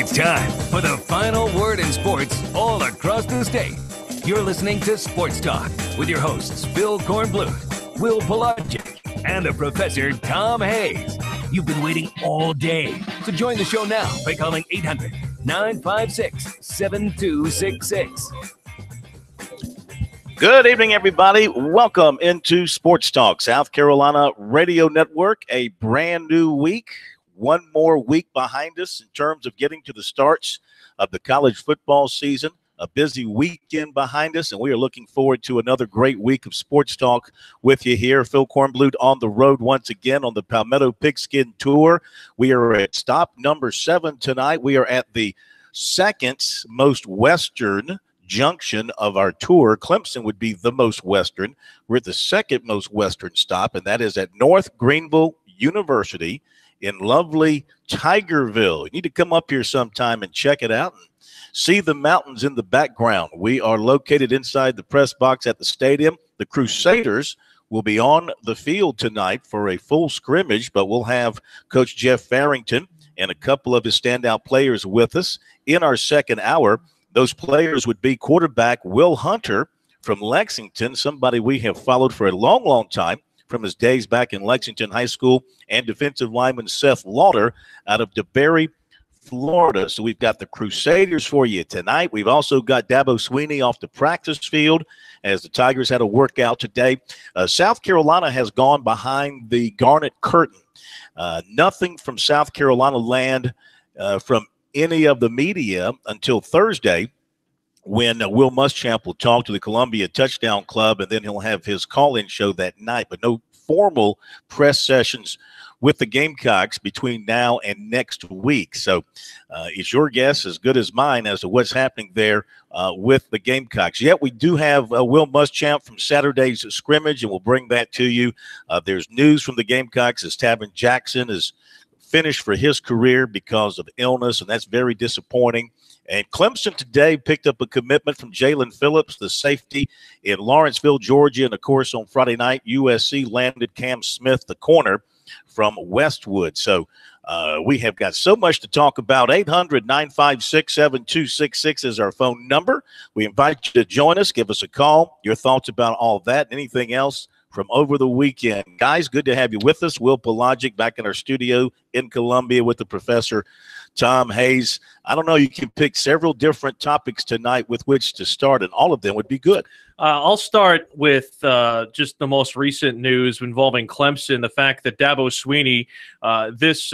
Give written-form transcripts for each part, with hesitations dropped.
It's time for the final word in sports all across the state. You're listening to Sports Talk with your hosts, Bill Kornblut, Will Pelagic, and the Professor Tom Hayes. You've been waiting all day. So join the show now by calling 800-956-7266. Good evening, everybody. Welcome into Sports Talk, South Carolina Radio Network. A brand new week. One more week behind us in terms of getting to the starts of the college football season. A busy weekend behind us, and we are looking forward to another great week of Sports Talk with you here. Phil Kornblut on the road once again on the Palmetto Pigskin Tour. We are at stop number 7 tonight. We are at the second most western junction of our tour. Clemson would be the most western. We're at the second most western stop, and that is at North Greenville University in lovely Tigerville. You need to come up here sometime and check it out and see the mountains in the background. We are located inside the press box at the stadium. The Crusaders will be on the field tonight for a full scrimmage, but we'll have Coach Jeff Farrington and a couple of his standout players with us in our second hour. Those players would be quarterback Will Hunter from Lexington, somebody we have followed for a long, long time from his days back in Lexington High School, and defensive lineman Seth Lauder out of DeBerry, Florida. So we've got the Crusaders for you tonight. We've also got Dabo Sweeney off the practice field as the Tigers had a workout today. South Carolina has gone behind the garnet curtain. Nothing from South Carolina land from any of the media until Thursday, when Will Muschamp will talk to the Columbia Touchdown Club, and then he'll have his call-in show that night, but no formal press sessions with the Gamecocks between now and next week. So is your guess as good as mine as to what's happening there with the Gamecocks? Yet we do have Will Muschamp from Saturday's scrimmage, and we'll bring that to you. There's news from the Gamecocks as Tavin Jackson is finished for his career because of illness, and that's very disappointing. And Clemson today picked up a commitment from Jalen Phillips, the safety in Lawrenceville, Georgia. And, of course, on Friday night, USC landed Cam Smith, the corner, from Westwood. So we have got so much to talk about. 800-956-7266 is our phone number. We invite you to join us. Give us a call. Your thoughts about all that and anything else from over the weekend. Guys, good to have you with us. Will Pelagic back in our studio in Columbia with the professor, Tom Hayes. I don't know, you can pick several different topics tonight with which to start, and all of them would be good. I'll start with just the most recent news involving Clemson, the fact that Dabo Sweeney, this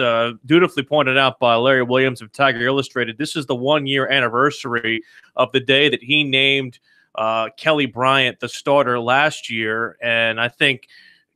dutifully pointed out by Larry Williams of Tiger Illustrated, this is the 1-year anniversary of the day that he named Kelly Bryant the starter last year. And I think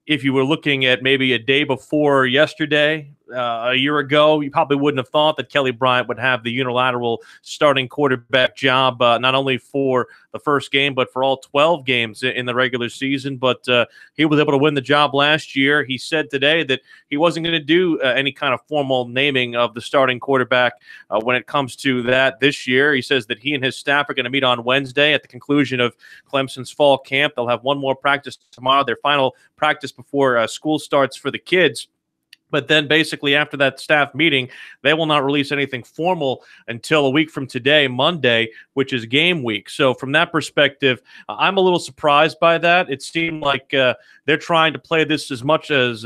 if you were looking at maybe a day before yesterday, a year ago, you probably wouldn't have thought that Kelly Bryant would have the unilateral starting quarterback job, not only for the first game, but for all 12 games in the regular season. But he was able to win the job last year. He said today that he wasn't going to do any kind of formal naming of the starting quarterback when it comes to that this year. He says that he and his staff are going to meet on Wednesday at the conclusion of Clemson's fall camp. They'll have one more practice tomorrow, their final practice before school starts for the kids. But then basically after that staff meeting, they will not release anything formal until a week from today, Monday, which is game week. So from that perspective, I'm a little surprised by that. It seemed like they're trying to play this as much as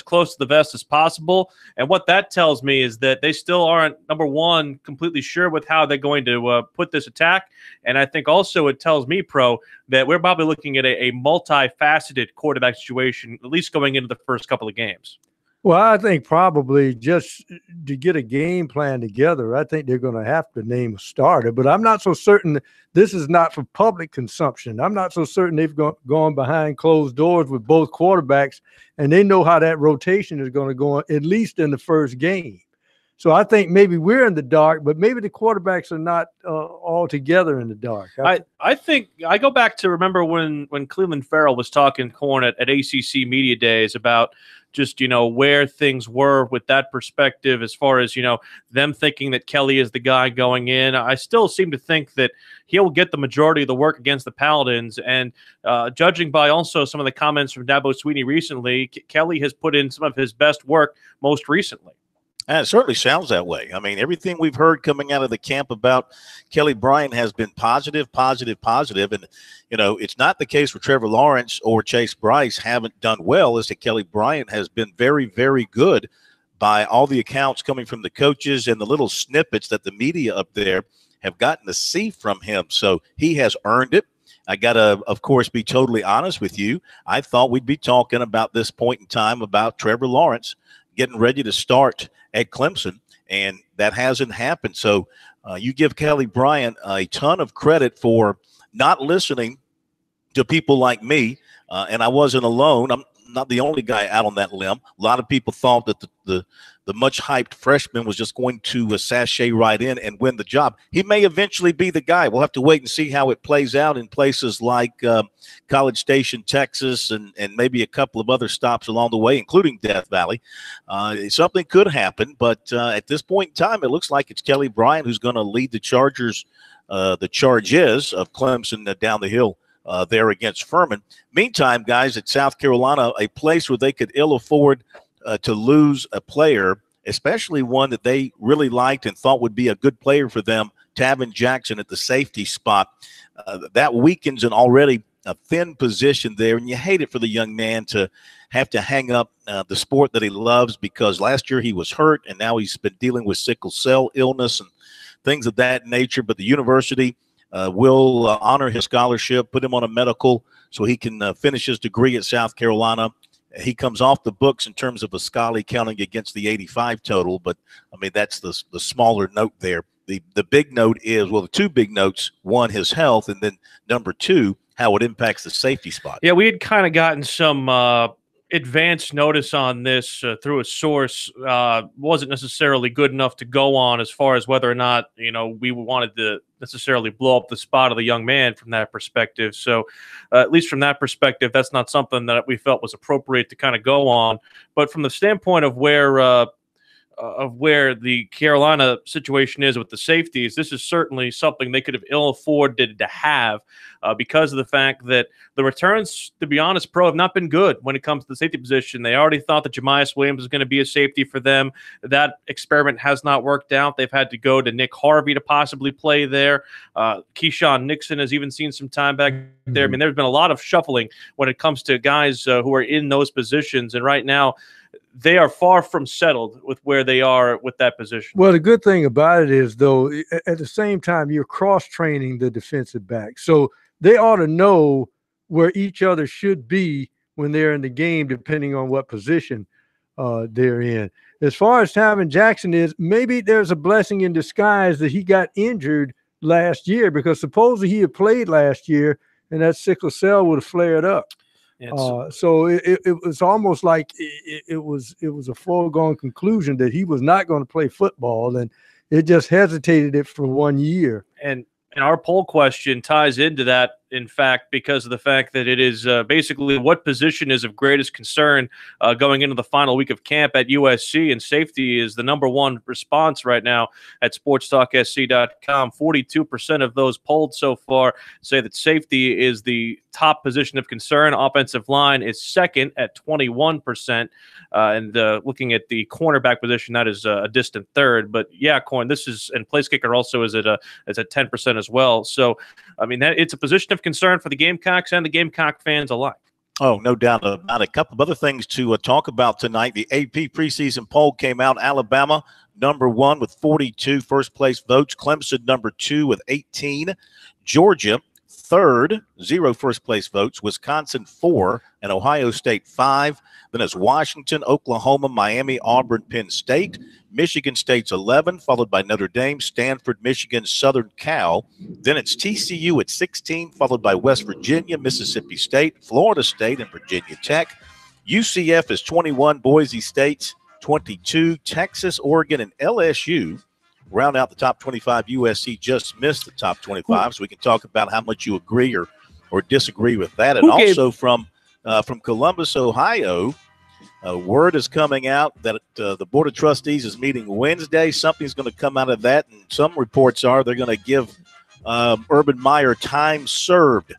close to the vest as possible. And what that tells me is that they still aren't, number one, completely sure with how they're going to put this attack. And I think also it tells me, Pro, that we're probably looking at a multifaceted quarterback situation, at least going into the first couple of games. Well, I think probably just to get a game plan together, I think they're going to have to name a starter. But I'm not so certain this is not for public consumption. I'm not so certain they've gone behind closed doors with both quarterbacks, and they know how that rotation is going to go on, at least in the first game. So I think maybe we're in the dark, but maybe the quarterbacks are not all together in the dark. I think I go back to remember when Cleveland Farrell was talking corn at ACC Media Days about just, where things were with that perspective as far as, them thinking that Kelly is the guy going in. I still seem to think that he'll get the majority of the work against the Paladins. And judging by also some of the comments from Dabo Sweeney recently, Kelly has put in some of his best work most recently. And it certainly sounds that way. I mean, everything we've heard coming out of the camp about Kelly Bryant has been positive, positive, positive. And, it's not the case where Trevor Lawrence or Chase Bryce haven't done well. It's that Kelly Bryant has been very, very good by all the accounts coming from the coaches and the little snippets that the media up there have gotten to see from him. So he has earned it. I got to, of course, be totally honest with you. I thought we'd be talking about this point in time about Trevor Lawrence getting ready to start at Clemson, and that hasn't happened. So you give Kelly Bryant a ton of credit for not listening to people like me, and I wasn't alone. I'm not the only guy out on that limb. A lot of people thought that the much hyped freshman was just going to sashay right in and win the job. He may eventually be the guy. We'll have to wait and see how it plays out in places like College Station, Texas, and maybe a couple of other stops along the way, including Death Valley. Something could happen, but at this point in time, it looks like it's Kelly Bryant who's going to lead the Chargers, the Charges of Clemson down the hill there against Furman. Meantime, guys, at South Carolina, a place where they could ill afford to lose a player, especially one that they really liked and thought would be a good player for them, Tavin Jackson at the safety spot. That weakens an already a thin position there, and you hate it for the young man to have to hang up the sport that he loves, because last year he was hurt, and now he's been dealing with sickle cell illness and things of that nature. But the university will honor his scholarship, put him on a medical so he can finish his degree at South Carolina. He comes off the books in terms of a Scully counting against the 85 total, but I mean, that's the smaller note there. The big note is, well, the two big notes: one, his health, and then number two, how it impacts the safety spot. Yeah, we had kind of gotten some advance notice on this through a source. Wasn't necessarily good enough to go on as far as whether or not, we wanted to necessarily blow up the spot of the young man from that perspective. So at least from that perspective, that's not something that we felt was appropriate to kind of go on. But from the standpoint of where the Carolina situation is with the safeties, this is certainly something they could have ill afforded to have because of the fact that the returns, to be honest, have not been good when it comes to the safety position. They already thought that Jemias Williams was going to be a safety for them. That experiment has not worked out. They've had to go to Nick Harvey to possibly play there. Keyshawn Nixon has even seen some time back there. I mean, there's been a lot of shuffling when it comes to guys who are in those positions, and right now, they are far from settled with where they are with that position. Well, the good thing about it is, though, at the same time, you're cross-training the defensive back. So they ought to know where each other should be when they're in the game, depending on what position they're in. As far as Tavin Jackson is, maybe there's a blessing in disguise that he got injured last year, because supposedly he had played last year and that sickle cell would have flared up. So it was almost like it was a foregone conclusion that he was not going to play football, and it just hesitated it for 1 year. And our poll question ties into that, in fact, because of the fact that it is basically what position is of greatest concern going into the final week of camp at USC, and safety is the number one response right now at SportsTalkSC.com. 42% of those polled so far say that safety is the top position of concern. Offensive line is second at 21%. And looking at the cornerback position, that is a distant third. But yeah, Corn, this is, and place kicker also is at 10% as well. So, I mean, it's a position of concern for the Gamecocks and the Gamecock fans alike. Oh, no doubt about it. A couple of other things to talk about tonight. The AP preseason poll came out. Alabama, number one with 42 first-place votes. Clemson, number two with 18. Georgia, third, 0 first-place votes. Wisconsin, 4, and Ohio State, 5. Then it's Washington, Oklahoma, Miami, Auburn, Penn State. Michigan State's 11, followed by Notre Dame, Stanford, Michigan, Southern Cal. Then it's TCU at 16, followed by West Virginia, Mississippi State, Florida State, and Virginia Tech. UCF is 21, Boise State's 22, Texas, Oregon, and LSU round out the top 25. USC just missed the top 25, so we can talk about how much you agree or disagree with that. And also from Columbus, Ohio, word is coming out that the Board of Trustees is meeting Wednesday. Something's going to come out of that, and some reports are they're going to give Urban Meyer time served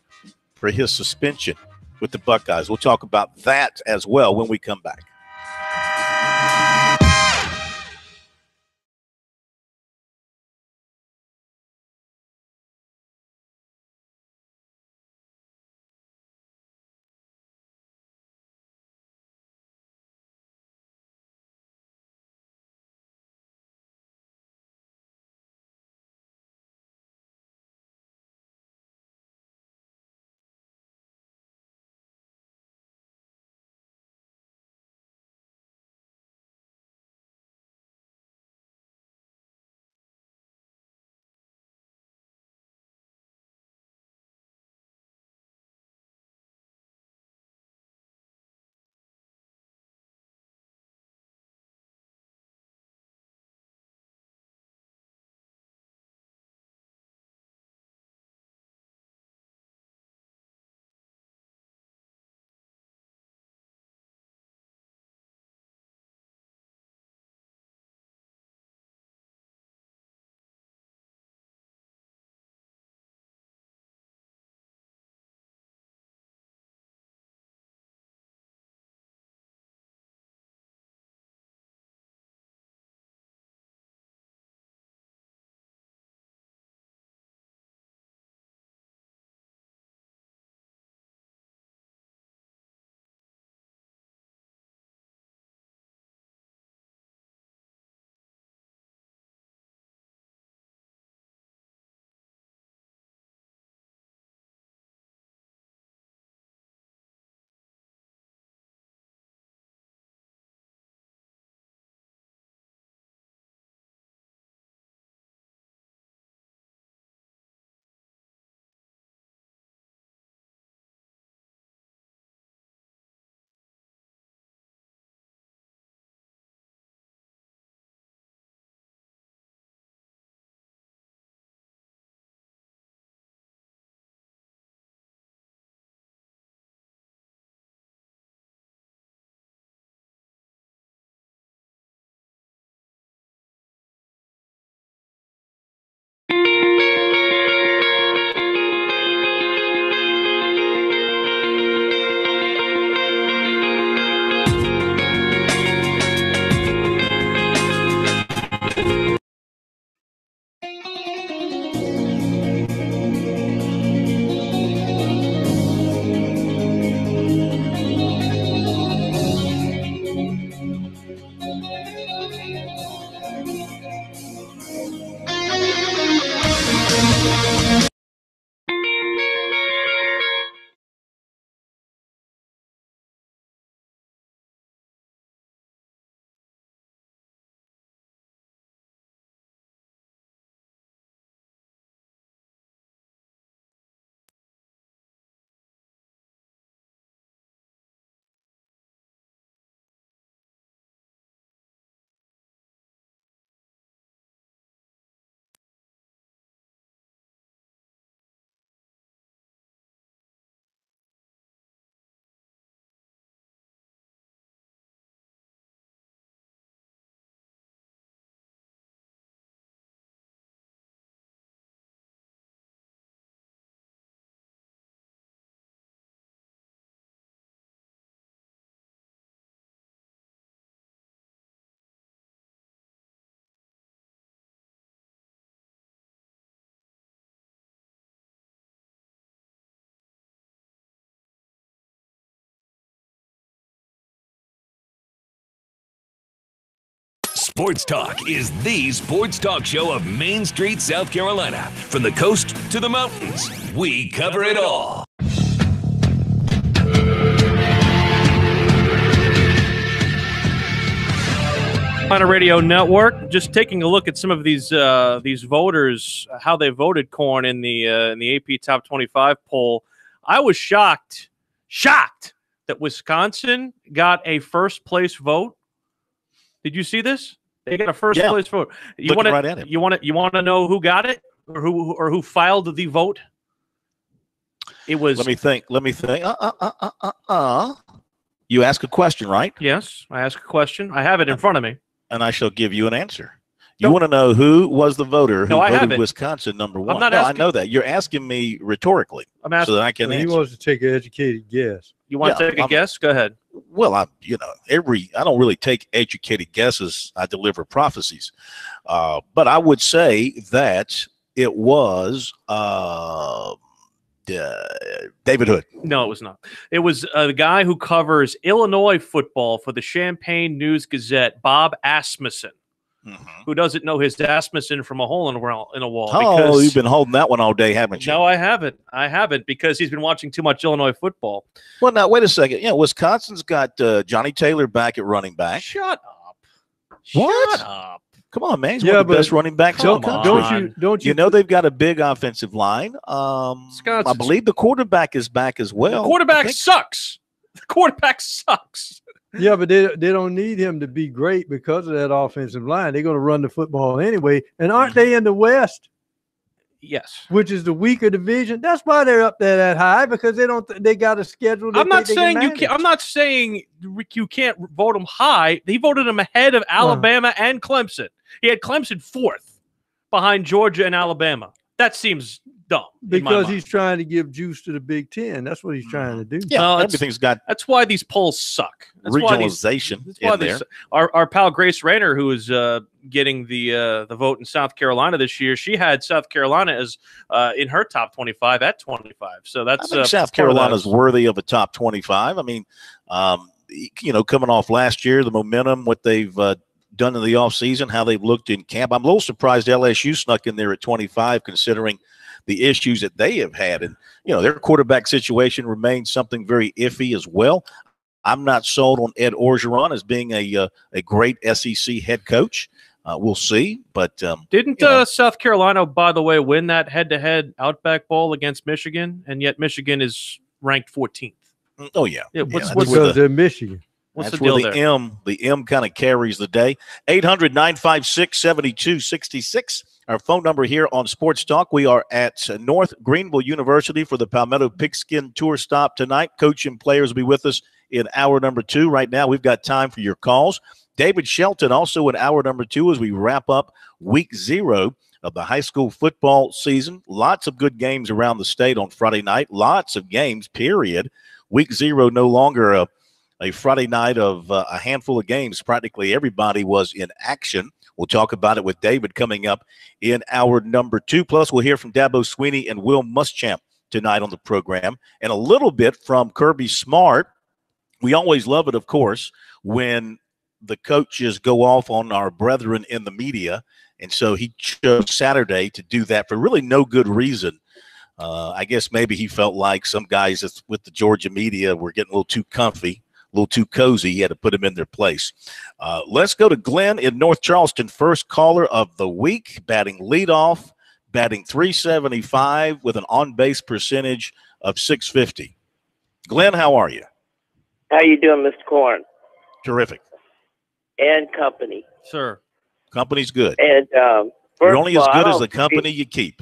for his suspension with the Buckeyes. We'll talk about that as well when we come back. Sports Talk is the sports talk show of Main Street, South Carolina. From the coast to the mountains, we cover it all. On a radio network, just taking a look at some of these voters, how they voted, Corn, in the AP Top 25 poll. I was shocked that Wisconsin got a first place vote. Did you see this? They got a first place vote. You want right at it. You want to know who got it or who filed the vote? It was. Let me think. You ask a question, right? Yes, I ask a question. I have it in front of me. And I shall give you an answer. You want to know who was the voter who voted Wisconsin number one? I know that. You're asking me rhetorically. I'm asking. So that I can answer. He wants to take an educated guess. You want to take a guess? Go ahead. Well, I don't really take educated guesses. I deliver prophecies. But I would say that it was David Hood. No, it was not. It was the guy who covers Illinois football for the Champaign News-Gazette, Bob Asmussen. Mm-hmm. Who doesn't know his Asmussen from a hole in a wall? Oh, you've been holding that one all day, haven't you? No, I haven't. I haven't, because he's been watching too much Illinois football. Well, now, wait a second. Yeah, Wisconsin's got Johnny Taylor back at running back. Shut up. What? Shut up. Come on, man. He's one of the best running backs in the country. Don't you? You know they've got a big offensive line. I believe the quarterback is back as well. The quarterback sucks. The quarterback sucks. Yeah, but they don't need him to be great because of that offensive line. They're going to run the football anyway. And aren't they in the West? Yes. Which is the weaker division. That's why they're up there that high, because they got a schedule. I'm not saying you can't vote him high. He voted him ahead of Alabama and Clemson. He had Clemson fourth behind Georgia and Alabama. That seems dumb. Because he's trying to give juice to the Big Ten. That's what he's trying to do. Yeah, everything's got. That's why these polls suck. That's regionalization why there. Our pal Grace Rayner, who is getting the vote in South Carolina this year, she had South Carolina as in her top 25 at 25. So that's I think South Carolina's worthy of a top 25. I mean, coming off last year, the momentum, what they've done in the offseason, how they've looked in camp. I'm a little surprised LSU snuck in there at 25, considering the issues that they have had. And, their quarterback situation remains something very iffy as well. I'm not sold on Ed Orgeron as being a great SEC head coach. We'll see. But didn't South Carolina, by the way, win that head-to-head Outback Bowl against Michigan? And yet Michigan is ranked 14th. Oh, yeah. Because they're Michigan. What's That's the deal where the M kind of carries the day. 800-956-7266. Our phone number here on Sports Talk. We are at North Greenville University for the Palmetto Pigskin Tour stop tonight. Coach and players will be with us in hour number 2. Right now, we've got time for your calls. David Shelton also in hour number 2 as we wrap up week 0 of the high school football season. Lots of good games around the state on Friday night. Lots of games, period. Week 0 no longer a Friday night of a handful of games. Practically everybody was in action. We'll talk about it with David coming up in hour number 2. Plus, we'll hear from Dabo Sweeney and Will Muschamp tonight on the program, and a little bit from Kirby Smart. We always love it, of course, when the coaches go off on our brethren in the media, and so he chose Saturday to do that for really no good reason. I guess maybe he felt like some guys with the Georgia media were getting a little too comfy, a little too cozy. He had to put them in their place. Let's go to Glenn in North Charleston, first caller of the week, batting leadoff, batting .375 with an on-base percentage of .650. Glenn, how are you? How you doing, Mr. Corn? Terrific. And company. Sir. Company's good. And you're only as good as the company you keep.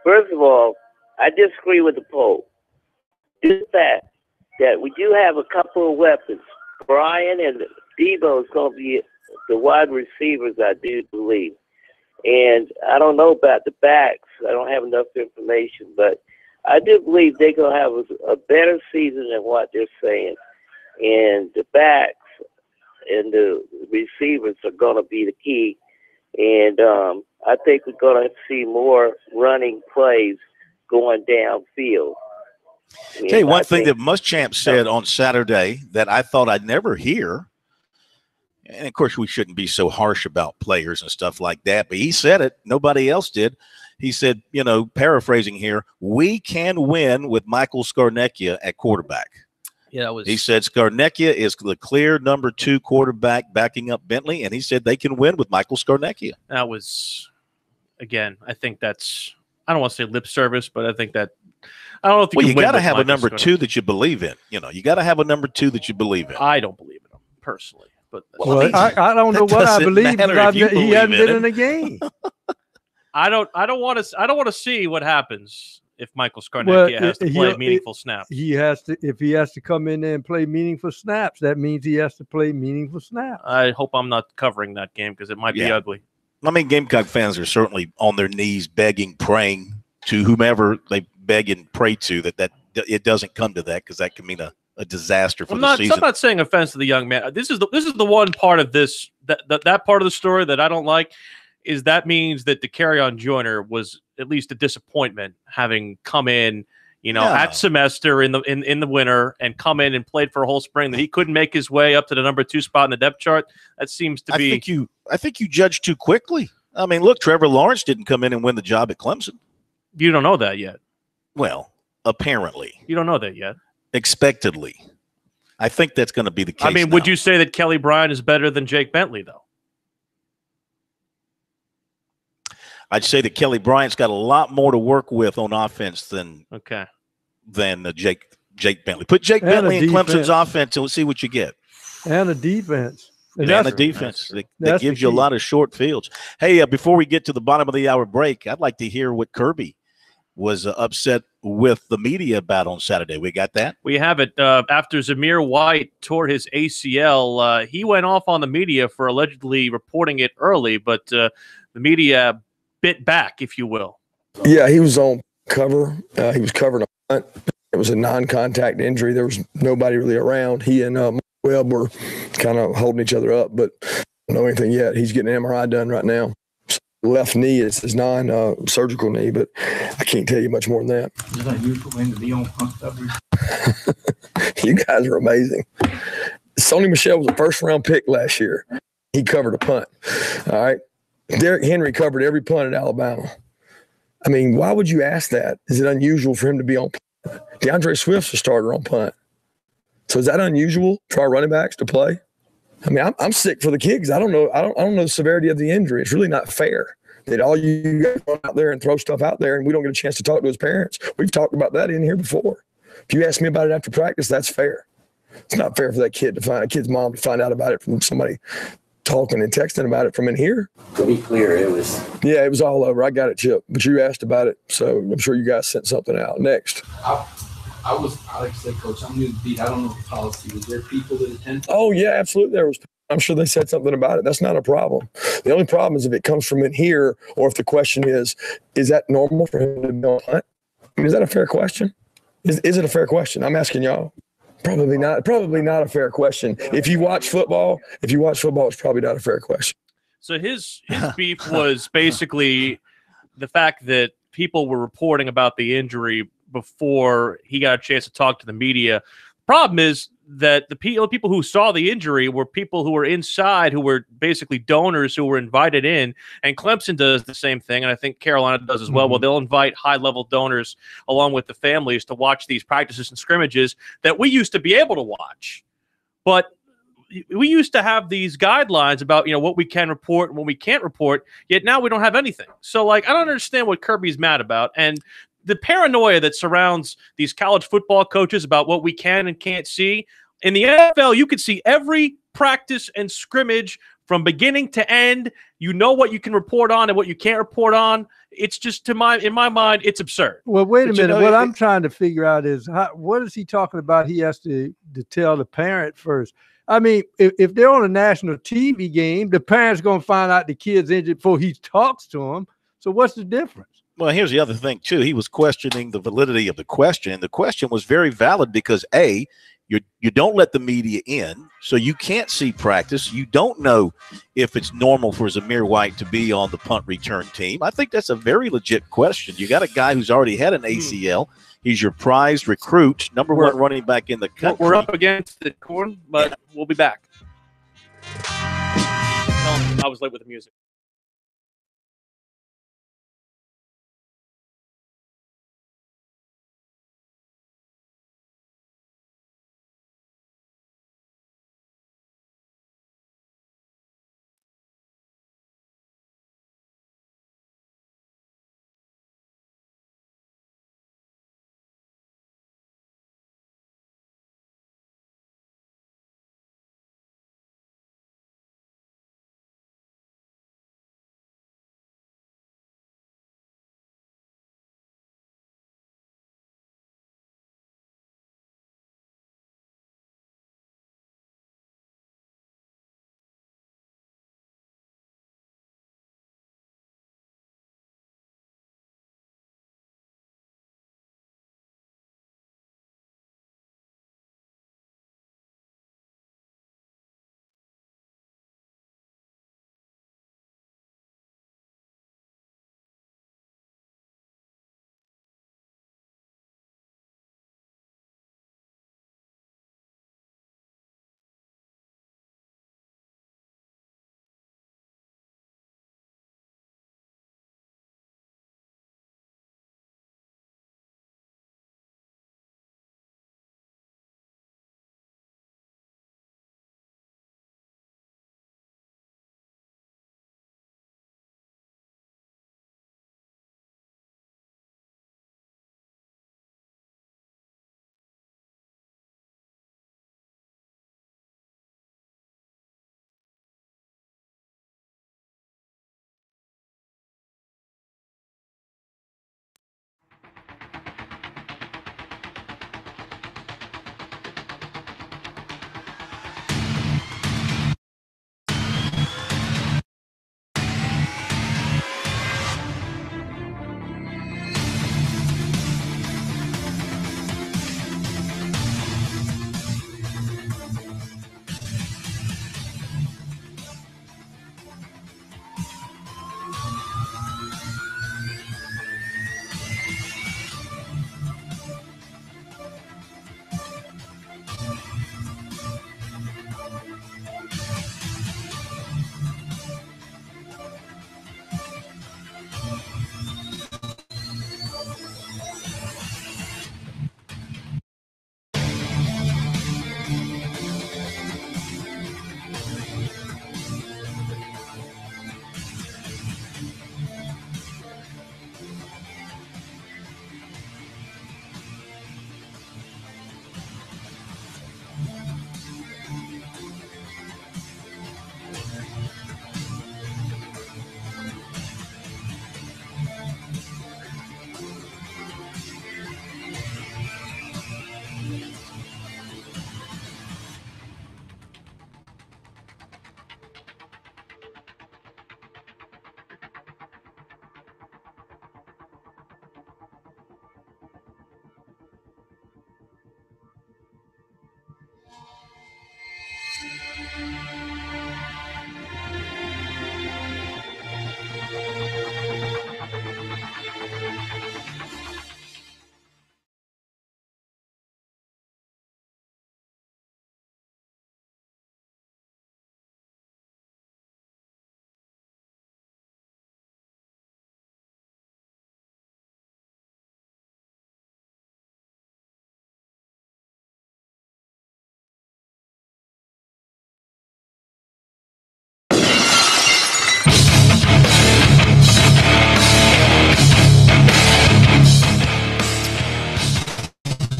First of all, I disagree with the poll. Just that we do have a couple of weapons. Brian and Debo is going to be the wide receivers, I do believe. And I don't know about the backs. I don't have enough information, but I do believe they're going to have a better season than what they're saying. And the backs and the receivers are going to be the key. And I think we're going to see more running plays going downfield. Okay, one thing that Muschamp said on Saturday that I thought I'd never hear And, of course, we shouldn't be so harsh about players and stuff like that. But he said it. Nobody else did. He said, paraphrasing here, we can win with Michael Scarnecchia at quarterback. Yeah, he said Scarnecchia is the clear number 2 quarterback backing up Bentley, and he said they can win with Michael Scarnecchia. That was, again, I think that's, I don't want to say lip service, but I think that, I don't know if you got to have a number 2 that you believe in. You got to have a number 2 that you believe in. I don't believe in him personally, but I don't know what I believe, but he hasn't been in a game. I don't want to see what happens if Michael Scarnecchia has to play meaningful snaps. If he has to come in there and play meaningful snaps, that means he has to play meaningful snaps. I hope I'm not covering that game because it might be ugly. I mean, Gamecock fans are certainly on their knees begging, praying to whomever they beg and pray to that it doesn't come to that, because that can mean a disaster for the season. I'm not saying offense to the young man. This is the one part of this that part of the story that I don't like. Is that means that DeCarrion Joyner was at least a disappointment, having come in, at semester in the winter and come in and played for a whole spring, that he couldn't make his way up to the number 2 spot in the depth chart. That seems to be. I think you judged too quickly. I mean, look, Trevor Lawrence didn't come in and win the job at Clemson. You don't know that yet. Well, apparently. You don't know that yet. Expectedly. I think that's going to be the case. I mean, would you say that Kelly Bryant is better than Jake Bentley, though? I'd say that Kelly Bryant's got a lot more to work with on offense than Jake Bentley. Put Jake Bentley in Clemson's offense and we'll see what you get. And the defense. And the defense. That gives you a lot of short fields. Hey, before we get to the bottom of the hour break, I'd like to hear what Kirby was upset with the media about on Saturday. We got that? We have it. After Zamir White tore his ACL, he went off on the media for allegedly reporting it early, but the media bit back, if you will. Yeah, he was on cover. He was covering a punt. It was a non-contact injury. There was nobody really around. He and Webb were kind of holding each other up, but I don't know anything yet. He's getting an MRI done right now. Left knee is his non-surgical knee, but I can't tell you much more than that. Is that usual to be on punt coverage? You guys are amazing. Sony Michel was a first-round pick last year. He covered a punt. All right. Derrick Henry covered every punt at Alabama. I mean, why would you ask that? Is it unusual for him to be on punt? DeAndre Swift's a starter on punt. So is that unusual for our running backs to play? I mean, I'm sick for the kid because I don't know the severity of the injury. It's really not fair that all you guys run out there and throw stuff out there and we don't get a chance to talk to his parents. We've talked about that in here before. If you ask me about it after practice, that's fair. It's not fair for that kid's mom to find out about it from somebody talking and texting about it from in here. To be clear, it was all over. I got it, Chip, but you asked about it, so I'm sure you guys sent something out. Next. I like I said, Coach, I'm new to the beat. I don't know the policy. Was there people that attended? Oh, yeah, absolutely. There was. I'm sure they said something about it. That's not a problem. The only problem is if it comes from in here, or if the question is that normal for him to be on punt? I mean, is that a fair question? Is it a fair question? I'm asking y'all. Probably not. Probably not a fair question. If you watch football, it's probably not a fair question. So his beef was basically the fact that people were reporting about the injury before he got a chance to talk to the media. Problem is that the people who saw the injury were people who were inside, who were basically donors who were invited in. And Clemson does the same thing, and I think Carolina does as well. Well, they'll invite high-level donors along with the families to watch these practices and scrimmages that we used to be able to watch. But we used to have these guidelines about, what we can report and what we can't report, yet now we don't have anything. So, I don't understand what Kirby's mad about. And the paranoia that surrounds these college football coaches about what we can and can't see. In the NFL, you can see every practice and scrimmage from beginning to end. You know what you can report on and what you can't report on. It's just, in my mind, it's absurd. Well, wait a minute. What I'm trying to figure out is what is he talking about? He has to tell the parent first. I mean, if they're on a national TV game, the parent's going to find out the kid's injured before he talks to them. So what's the difference? Well, here's the other thing, too. He was questioning the validity of the question. And the question was very valid because, A, you don't let the media in, so you can't see practice. You don't know if it's normal for Zamir White to be on the punt return team. I think that's a very legit question. You got a guy who's already had an ACL. He's your prized recruit, number one running back in the country. We're up against the corn, but we'll be back. I was late with the music.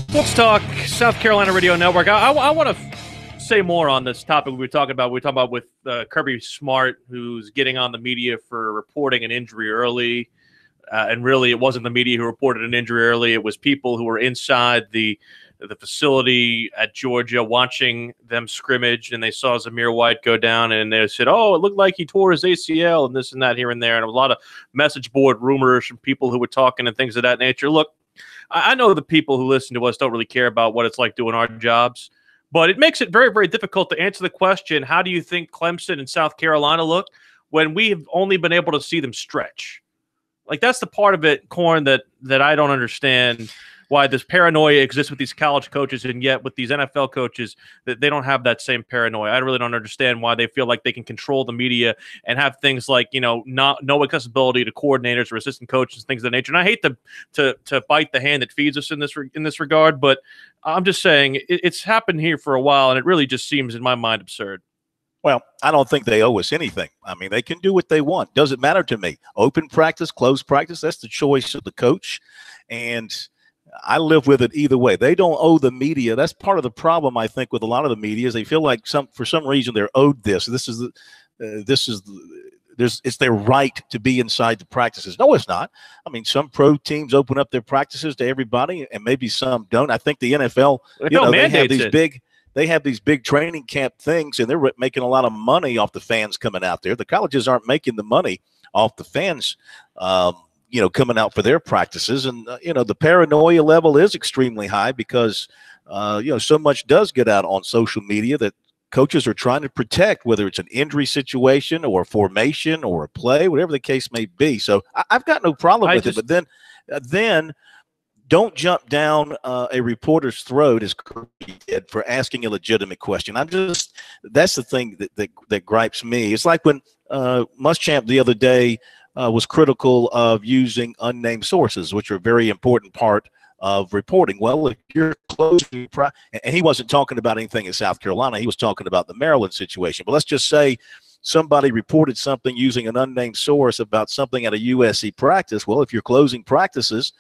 Sports Talk, South Carolina Radio Network. I want to say more on this topic we were talking about. We were talking about with Kirby Smart, who's getting on the media for reporting an injury early. And really, it wasn't the media who reported an injury early. It was people who were inside the facility at Georgia watching them scrimmage, and they saw Zamir White go down, and they said, oh, it looked like he tore his ACL and this and that here and there. And a lot of message board rumors from people who were talking and things of that nature. Look, I know the people who listen to us don't really care about what it's like doing our jobs, but it makes it very, very difficult to answer the question, how do you think Clemson and South Carolina look when we have only been able to see them stretch? Like, that's the part of it, Corn, that I don't understand. why this paranoia exists with these college coaches, and yet with these NFL coaches, that they don't have that same paranoia. I really don't understand why they feel like they can control the media and have things like, no accessibility to coordinators or assistant coaches, things of that nature. And I hate to bite the hand that feeds us in this regard, but I'm just saying it's happened here for a while, and it really just seems, in my mind, absurd. Well, I don't think they owe us anything. I mean, they can do what they want. Doesn't matter to me. Open practice, closed practice, that's the choice of the coach. And I live with it either way. They don't owe the media. That's part of the problem, I think, with a lot of the media is they feel like for some reason they're owed this. It's their right to be inside the practices. No, it's not. I mean, some pro teams open up their practices to everybody, and maybe some don't. I think the NFL, they have these big training camp things, and they're making a lot of money off the fans coming out there. The colleges aren't making the money off the fans, coming out for their practices. And, the paranoia level is extremely high because, so much does get out on social media that coaches are trying to protect, whether it's an injury situation or a formation or a play, whatever the case may be. So I've got no problem with it. But then don't jump down a reporter's throat as Kirby did for asking a legitimate question. That's the thing that gripes me. It's like when Muschamp the other day was critical of using unnamed sources, which are a very important part of reporting. Well, if you're closing, and he wasn't talking about anything in South Carolina, he was talking about the Maryland situation. But let's just say somebody reported something using an unnamed source about something at a USC practice. Well, if you're closing practices,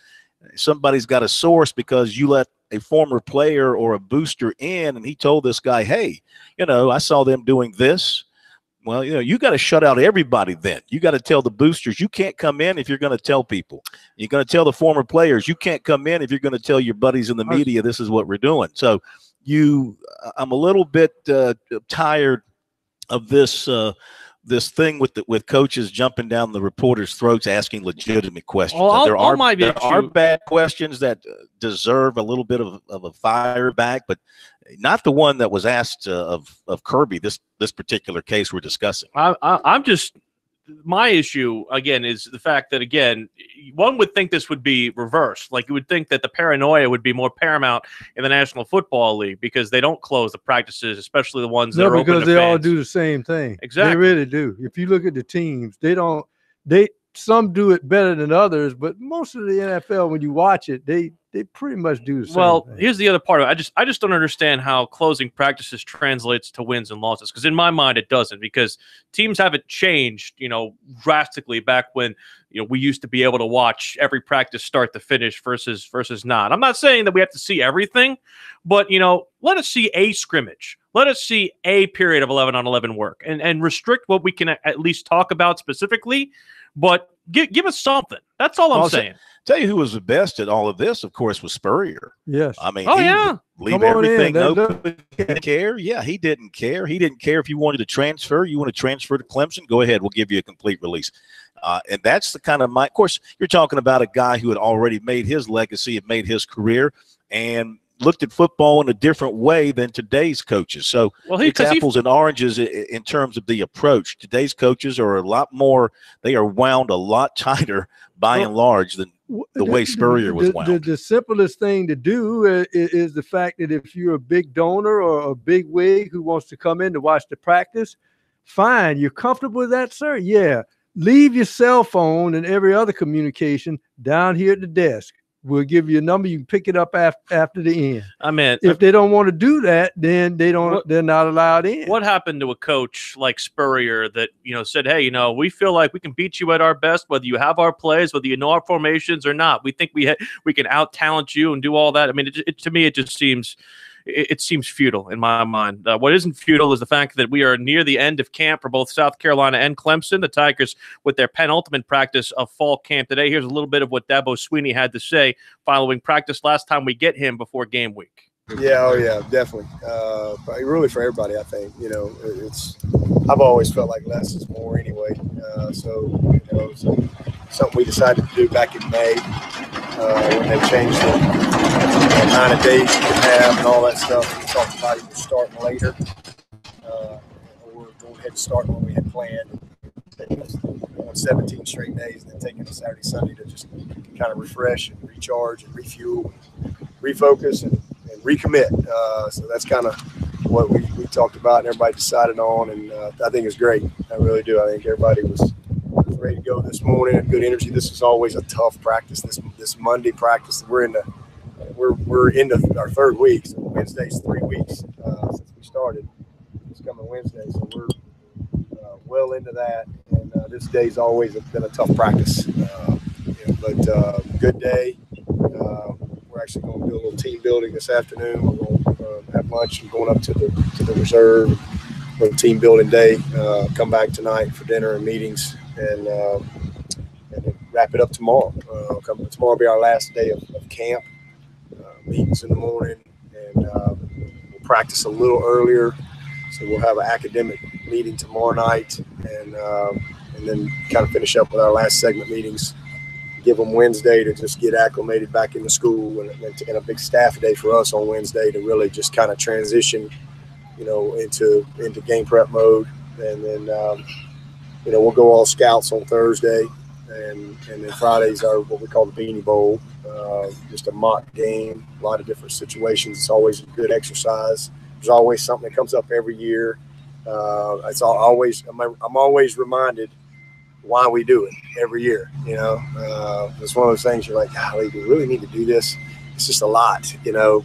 somebody's got a source because you let a former player or a booster in, and he told this guy, hey, I saw them doing this. Well, you got to shut out everybody then. You got to tell the boosters you can't come in if you're going to tell people. You're going to tell the former players you can't come in if you're going to tell your buddies in the media this is what we're doing. So I'm a little bit tired of this thing with coaches jumping down the reporters' throats asking legitimate questions. Well, there are bad questions that deserve a little bit of a fire back, but not the one that was asked of Kirby, this particular case we're discussing. My issue, again, is the fact that, again, one would think this would be reversed. Like, you would think that the paranoia would be more paramount in the National Football League because they don't close the practices, especially the ones that are open to fans. Because they all do the same thing. Exactly. They really do. If you look at the teams, some do it better than others, but most of the NFL, when you watch it, they pretty much do the same thing. Here's the other part of it. I just don't understand how closing practices translates to wins and losses, because in my mind it doesn't, because teams haven't changed, drastically back when, we used to be able to watch every practice start to finish versus not. I'm not saying that we have to see everything, but, let us see a scrimmage. Let us see a period of 11-on-11 work and restrict what we can at least talk about specifically. But give us something. That's all I'm saying. Tell you who was the best at all of this, of course, was Spurrier. Yes. I mean, leave everything open. He didn't care. Yeah, he didn't care. He didn't care if you wanted to transfer. You want to transfer to Clemson? Go ahead. We'll give you a complete release. And that's the kind of of course, you're talking about a guy who had already made his legacy, had made his career, and looked at football in a different way than today's coaches. So it's apples and oranges in terms of the approach. Today's coaches are a lot more, they are wound a lot tighter by and large than the way Spurrier was wound. The simplest thing to do is the fact that if you're a big donor or a big wig who wants to come in to watch the practice, fine. You're comfortable with that, sir? Yeah. Leave your cell phone and every other communication down here at the desk. We'll give you a number. You can pick it up after the end. I mean, if they don't want to do that, then they're not allowed in. What happened to a coach like Spurrier that, said, hey, we feel like we can beat you at our best, whether you have our plays, whether you know our formations or not. We think we can out-talent you and do all that. I mean, to me, it just seems futile in my mind. What isn't futile is the fact that we are near the end of camp for both South Carolina and Clemson. The Tigers with their penultimate practice of fall camp today. Here's a little bit of what Dabo Swinney had to say following practice last time we get him before game week. Yeah, definitely. Really for everybody, I think. I've always felt like less is more anyway. So it's something we decided to do back in May when they changed the amount of days you could have and all that stuff. We talked about either starting later or going ahead and starting when we had planned. on 17 straight days, and then taking a Saturday, Sunday to just kind of refresh and recharge and refuel, and refocus and recommit. So that's kind of what we talked about and everybody decided on, and I think it's great. I really do. I think everybody was ready to go this morning. Good energy. This is always a tough practice. This Monday practice, we're into our third week. So Wednesday's 3 weeks since we started. It's coming Wednesday, so we're well into that. And this day's always been a tough practice. But good day. We're actually going to do a little team building this afternoon. We're going to have lunch and going up to the reserve. A little team building day. Come back tonight for dinner and meetings, and then wrap it up tomorrow. Tomorrow will be our last day of camp. Meetings in the morning, and we'll practice a little earlier. So we'll have an academic meeting tomorrow night, and then kind of finish up with our last segment meetings. Give them Wednesday to just get acclimated back into school, and a big staff day for us on Wednesday to really just kind of transition, into game prep mode. And then, we'll go all scouts on Thursday, and then Fridays are what we call the Beanie Bowl, just a mock game, a lot of different situations. It's always a good exercise. There's always something that comes up every year. I'm always reminded why we do it every year. It's one of those things you're like, golly, do we really need to do this? It's just a lot,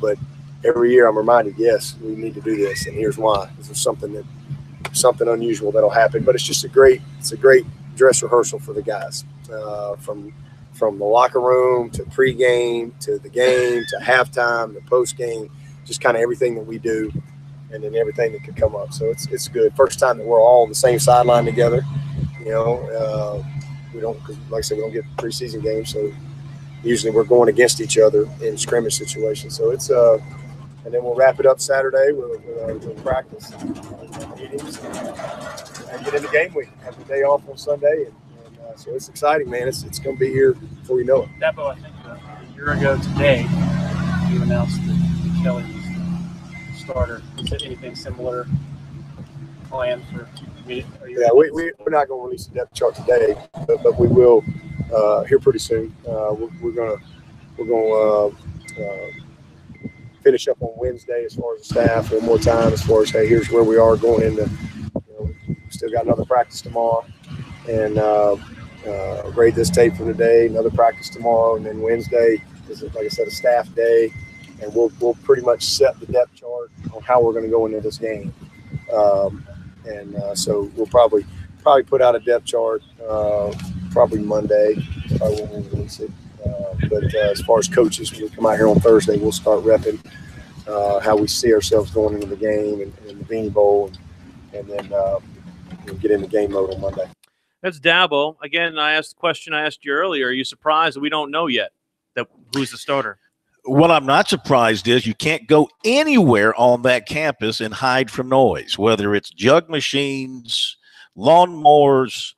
but every year I'm reminded, yes, we need to do this, and here's why. There's something unusual that'll happen, but it's a great dress rehearsal for the guys, from the locker room to pregame to the game to halftime to postgame, just kind of everything that we do, and then everything that could come up. So it's good. First time that we're all on the same sideline together. We don't, because like I said, we don't get preseason games, so usually we're going against each other in scrimmage situations. So it's and then we'll wrap it up Saturday with practice and meetings, and get into game week. Have the day off on Sunday, and so it's exciting, man. It's going to be here before you know it. Dabo, I think a year ago today, you announced that Kelly was the starter. Is there anything similar planned for me? Yeah, we're not going to release the depth chart today, but we will here pretty soon. We're going to finish up on Wednesday as far as the staff one more time, as far as, hey, here's where we are going into, we still got another practice tomorrow, and grade this tape for today, another practice tomorrow, and then Wednesday is, like I said, a staff day, and we'll pretty much set the depth chart on how we're going to go into this game. So we'll probably put out a depth chart probably Monday, probably when we release it. But as far as coaches, when we come out here on Thursday, we'll start repping how we see ourselves going into the game and the Beanie Bowl, and then we'll get into game mode on Monday. That's Dabo. Again, I asked the question I asked you earlier. Are you surprised that we don't know yet who's the starter? What I'm not surprised is you can't go anywhere on that campus and hide from noise, whether it's jug machines, lawnmowers,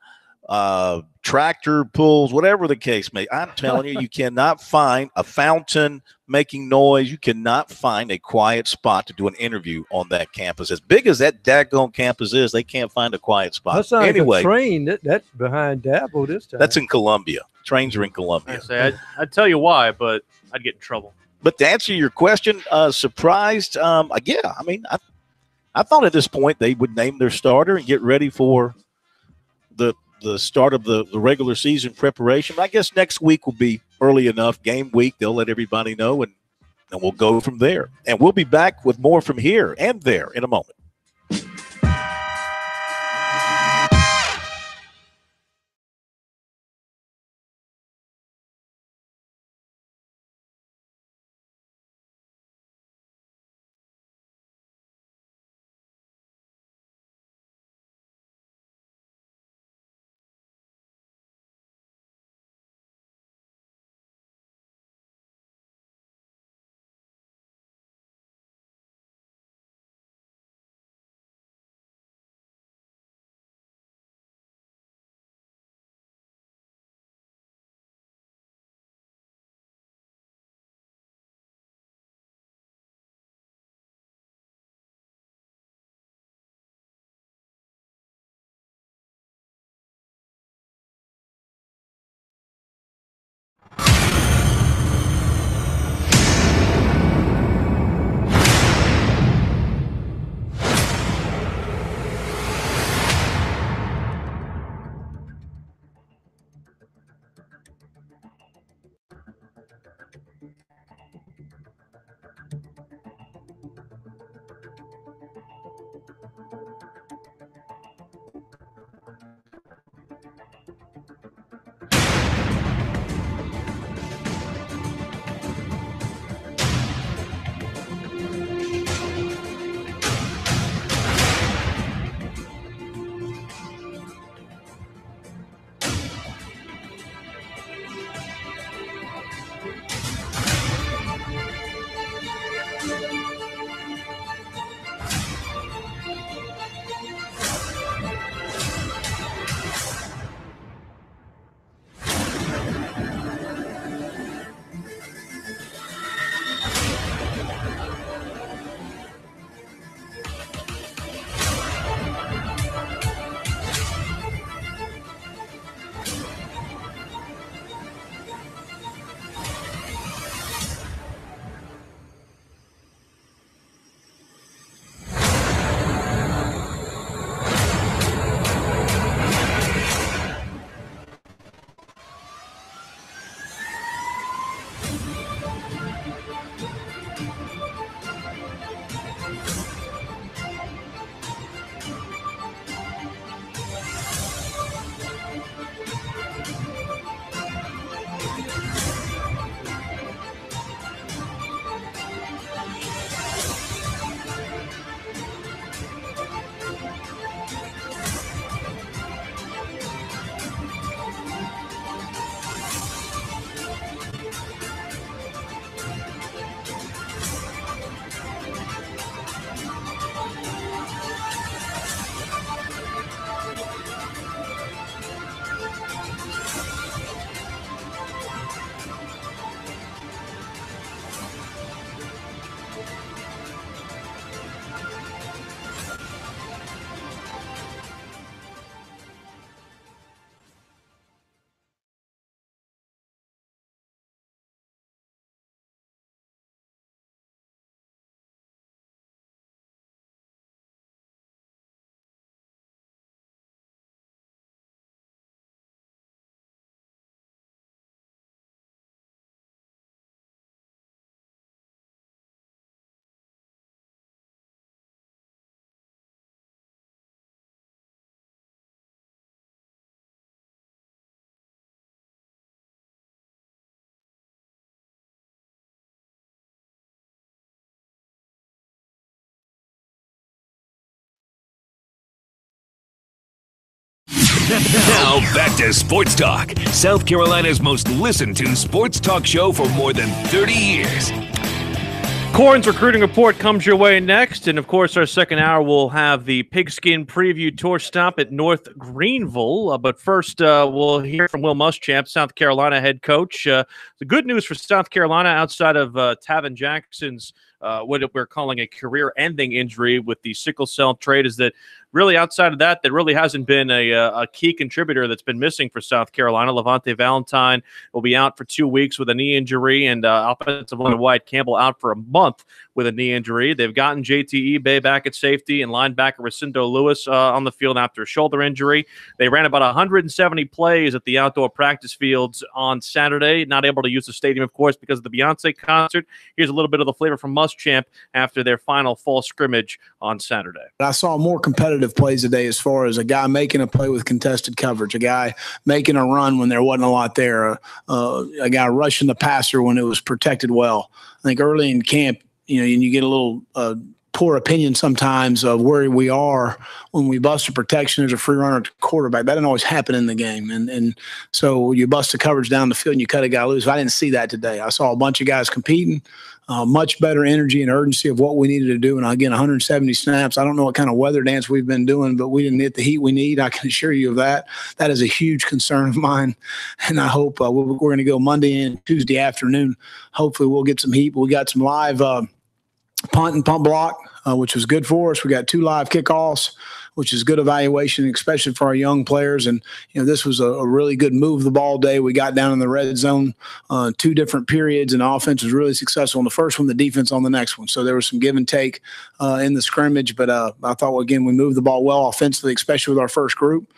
tractor pulls, whatever the case may. I'm telling you, you cannot find a fountain making noise. You cannot find a quiet spot to do an interview on that campus. As big as that daggone campus is, they can't find a quiet spot. That's not anyway, a train. That's behind Dabo this time. That's in Columbia. Trains are in Columbia. I'd tell you why, but I'd get in trouble. But to answer your question, surprised, yeah, I mean, I thought at this point they would name their starter and get ready for the start of the regular season preparation. I guess next week will be early enough, game week. They'll let everybody know, and we'll go from there. And we'll be back with more from here and there in a moment. Now back to Sports Talk, South Carolina's most listened to sports talk show for more than 30 years. Corn's recruiting report comes your way next, and of course our second hour will have the Pigskin Preview Tour stop at North Greenville. But first, we'll hear from Will Muschamp, South Carolina head coach. The good news for South Carolina, outside of Tavin Jackson's what we're calling a career-ending injury with the sickle cell trait, is that really outside of that, there really hasn't been a key contributor that's been missing for South Carolina. Levante Valentine will be out for 2 weeks with a knee injury, and offensive line Wyatt Campbell out for a month with a knee injury. They've gotten JT eBay back at safety and linebacker Recindo Lewis on the field after a shoulder injury. They ran about 170 plays at the outdoor practice fields on Saturday, not able to use the stadium, of course, because of the Beyonce concert. Here's a little bit of the flavor from Muschamp after their final fall scrimmage on Saturday. I saw more competitive plays today, as far as a guy making a play with contested coverage, a guy making a run when there wasn't a lot there, a guy rushing the passer when it was protected well. I think early in camp, you get a little poor opinion sometimes of where we are when we bust a protection. There's a free runner to quarterback. That doesn't always happen in the game. And so you bust the coverage down the field and you cut a guy loose. I didn't see that today. I saw a bunch of guys competing, much better energy and urgency of what we needed to do. And again, 170 snaps. I don't know what kind of weather dance we've been doing, but we didn't hit the heat we need. I can assure you of that. That is a huge concern of mine. And I hope we're going to go Monday and Tuesday afternoon. Hopefully we'll get some heat. We got some live punt and pump block, which was good for us. We got 2 live kickoffs, which is good evaluation, especially for our young players. And, this was a really good move the ball day. We got down in the red zone 2 different periods, and the offense was really successful in the first one, the defense on the next one. So there was some give and take in the scrimmage. But I thought, again, we moved the ball well offensively, especially with our first group.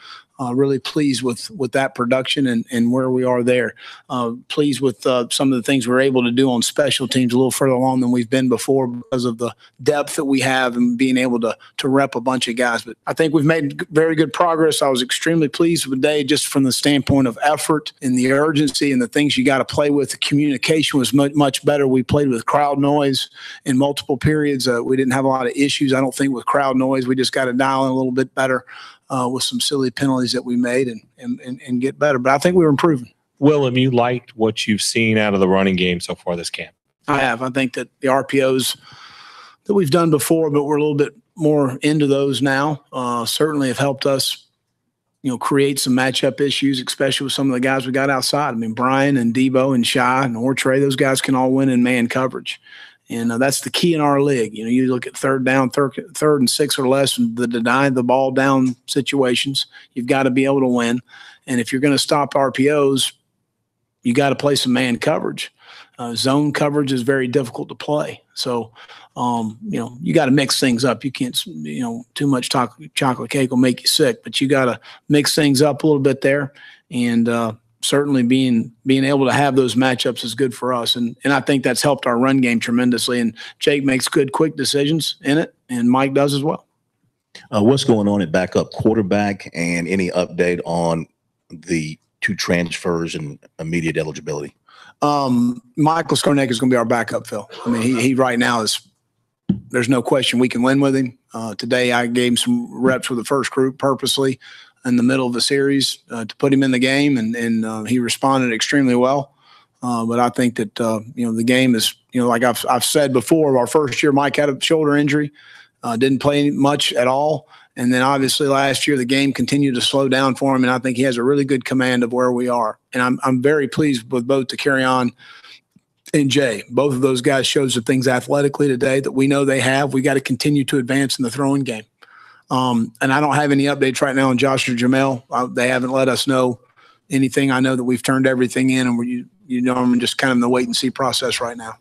Really pleased with that production and where we are there. Pleased with some of the things we're able to do on special teams a little further along than we've been before because of the depth that we have and being able to rep a bunch of guys. But I think we've made very good progress. I was extremely pleased with the day just from the standpoint of effort and the urgency and the things you got to play with. The communication was much better. We played with crowd noise in multiple periods. We didn't have a lot of issues, I don't think, with crowd noise. We just got to dial in a little bit better with some silly penalties that we made and get better. But I think we were improving. Willem, you liked what you've seen out of the running game so far this camp? I have. I think that the RPOs that we've done before, but we're a little bit more into those now, certainly have helped us, create some matchup issues, especially with some of the guys we got outside. I mean, Brian and Debo and Shy and Ortre, those guys can all win in man coverage. And that's the key in our league. You look at third and 6 or less, the deny the ball down situations. You've got to be able to win. And if you're going to stop RPOs, you got to play some man coverage. Zone coverage is very difficult to play. So, you got to mix things up. You can't, too much chocolate cake will make you sick. But you got to mix things up a little bit there. And certainly being able to have those matchups is good for us. And I think that's helped our run game tremendously. And Jake makes good, quick decisions in it, and Mike does as well. What's going on at backup quarterback, and any update on the 2 transfers and immediate eligibility? Michael Skornek is going to be our backup, Phil. I mean, he right now there's no question we can win with him. Today I gave him some reps with the first group purposely in the middle of the series to put him in the game, and he responded extremely well. But I think that, the game is, like I've said before, our first year, Mike had a shoulder injury, didn't play much at all. And then obviously last year, the game continued to slow down for him. And I think he has a really good command of where we are. And I'm very pleased with both Takarion and Jay. Both of those guys showed some things athletically today that we know they have. We got to continue to advance in the throwing game. And I don't have any updates right now on Josh or Jamel. They haven't let us know anything. I know that we've turned everything in, and I'm just kind of in the wait and see process right now.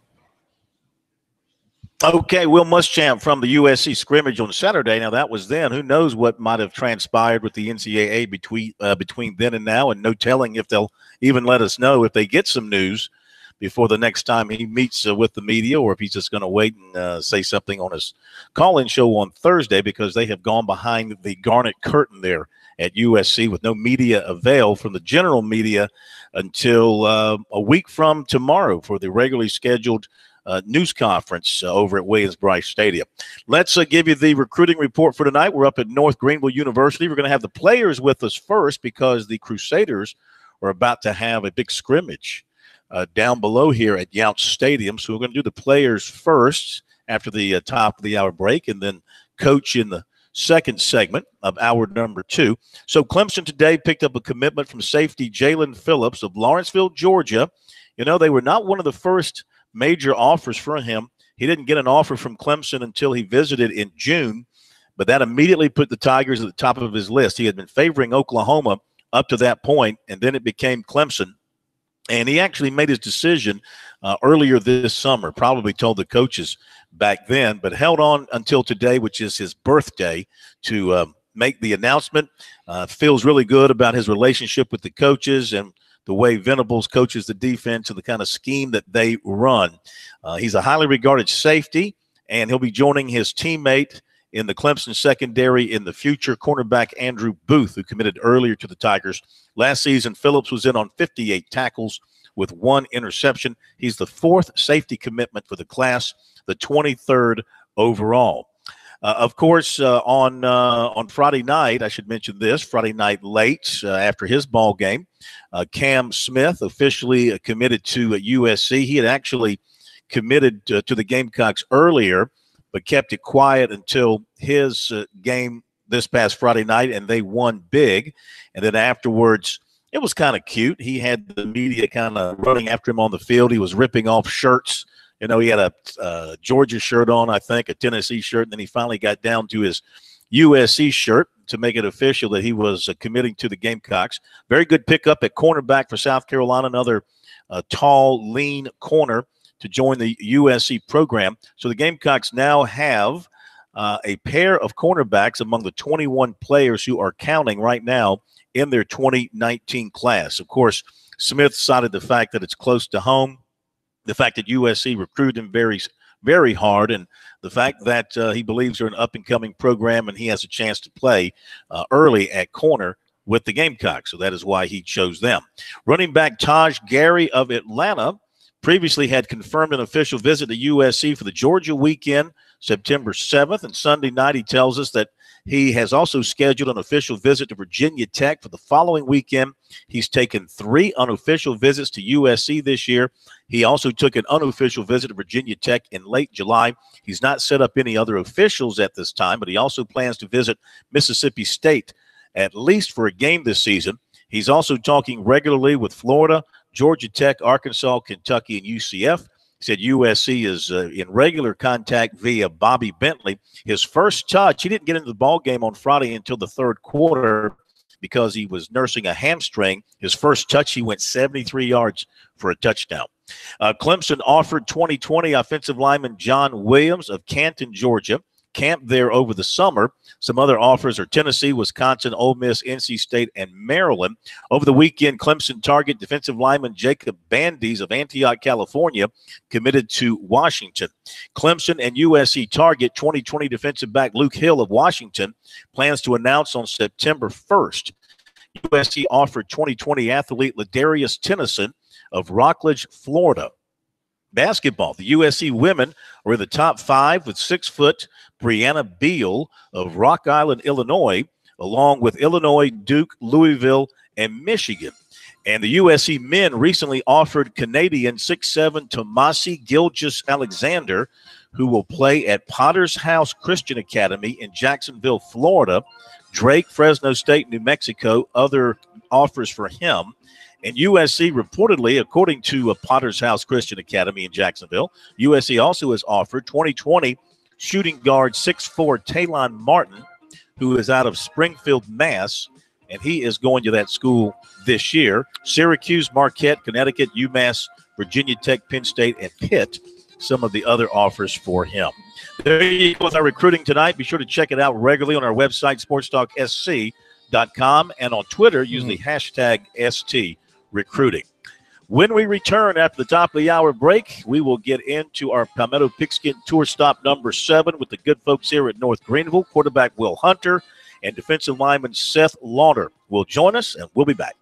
Okay, Will Muschamp from the USC scrimmage on Saturday. Now, that was then. Who knows what might have transpired with the NCAA between then and now, and no telling if they'll even let us know if they get some news before the next time he meets with the media, or if he's just going to wait and say something on his call-in show on Thursday, because they have gone behind the garnet curtain there at USC with no media avail from the general media until a week from tomorrow for the regularly scheduled news conference over at Williams-Brice Stadium. Let's give you the recruiting report for tonight. We're up at North Greenville University. We're going to have the players with us first because the Crusaders are about to have a big scrimmage down below here at Yount Stadium. So we're going to do the players first after the top of the hour break, and then coach in the second segment of hour number 2. So Clemson today picked up a commitment from safety Jalen Phillips of Lawrenceville, Georgia. You know, they were not one of the first major offers for him. He didn't get an offer from Clemson until he visited in June, but that immediately put the Tigers at the top of his list. He had been favoring Oklahoma up to that point, and then it became Clemson. And he actually made his decision earlier this summer, probably told the coaches back then, but held on until today, which is his birthday, to make the announcement. Feels really good about his relationship with the coaches and the way Venables coaches the defense and the kind of scheme that they run. He's a highly regarded safety, and he'll be joining his teammate in the Clemson secondary in the future, cornerback Andrew Booth, who committed earlier to the Tigers. Last season, Phillips was in on 58 tackles with 1 interception. He's the 4th safety commitment for the class, the 23rd overall. Of course, on Friday night, I should mention this, Friday night late after his ball game, Cam Smith officially committed to USC. He had actually committed to the Gamecocks earlier, but kept it quiet until his game this past Friday night, and they won big. And then afterwards, it was kind of cute. He had the media kind of running after him on the field. He was ripping off shirts. You know, he had a Georgia shirt on, I think, a Tennessee shirt, and then he finally got down to his USC shirt to make it official that he was committing to the Gamecocks. Very good pickup at cornerback for South Carolina, another tall, lean corner to join the USC program. So the Gamecocks now have a pair of cornerbacks among the 21 players who are counting right now in their 2019 class. Of course, Smith cited the fact that it's close to home, the fact that USC recruited him very, very hard, and the fact that he believes they're an up-and-coming program and he has a chance to play early at corner with the Gamecocks. So that is why he chose them. Running back Taj Gary of Atlanta previously had confirmed an official visit to USC for the Georgia weekend, September 7th. And Sunday night, he tells us that he has also scheduled an official visit to Virginia Tech for the following weekend. He's taken 3 unofficial visits to USC this year. He also took an unofficial visit to Virginia Tech in late July. He's not set up any other officials at this time, but he also plans to visit Mississippi State at least for a game this season. He's also talking regularly with Florida, Georgia Tech, Arkansas, Kentucky, and UCF. He said USC is in regular contact via Bobby Bentley. His first touch, he didn't get into the ball game on Friday until the 3rd quarter because he was nursing a hamstring. His first touch, he went 73 yards for a touchdown. Clemson offered 2020 offensive lineman John Williams of Canton, Georgia. Camped there over the summer. Some other offers are Tennessee, Wisconsin, Ole Miss, NC State, and Maryland. Over the weekend, Clemson target defensive lineman Jacob Bandes of Antioch, California, committed to Washington. Clemson and USC target 2020 defensive back Luke Hill of Washington, plans to announce on September 1st. USC offered 2020 athlete Ladarius Tennyson of Rockledge, Florida. Basketball, the USC women are in the top 5 with 6-foot Brianna Beal of Rock Island, Illinois, along with Illinois, Duke, Louisville, and Michigan. And the USC men recently offered Canadian 6'7" Tomasi Gilgeous-Alexander, who will play at Potter's House Christian Academy in Jacksonville, Florida. Drake, Fresno State, New Mexico, other offers for him. And USC reportedly, according to Potter's House Christian Academy in Jacksonville, USC also has offered 2020 shooting guard 6'4" Taylon Martin, who is out of Springfield, Mass., and he is going to that school this year. Syracuse, Marquette, Connecticut, UMass, Virginia Tech, Penn State, and Pitt, some of the other offers for him. There you go with our recruiting tonight. Be sure to check it out regularly on our website, SportsTalkSC.com, and on Twitter using the hashtag STRecruiting. When we return after the top of the hour break, we will get into our Palmetto Pigskin Tour stop number 7 with the good folks here at North Greenville. Quarterback Will Hunter and defensive lineman Seth Lauder will join us, and we'll be back.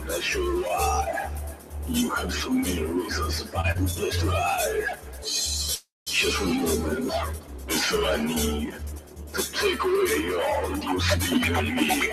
That's sure why you have so many reasons to find this ride. Just remember, it's all I need to take away all you see in me.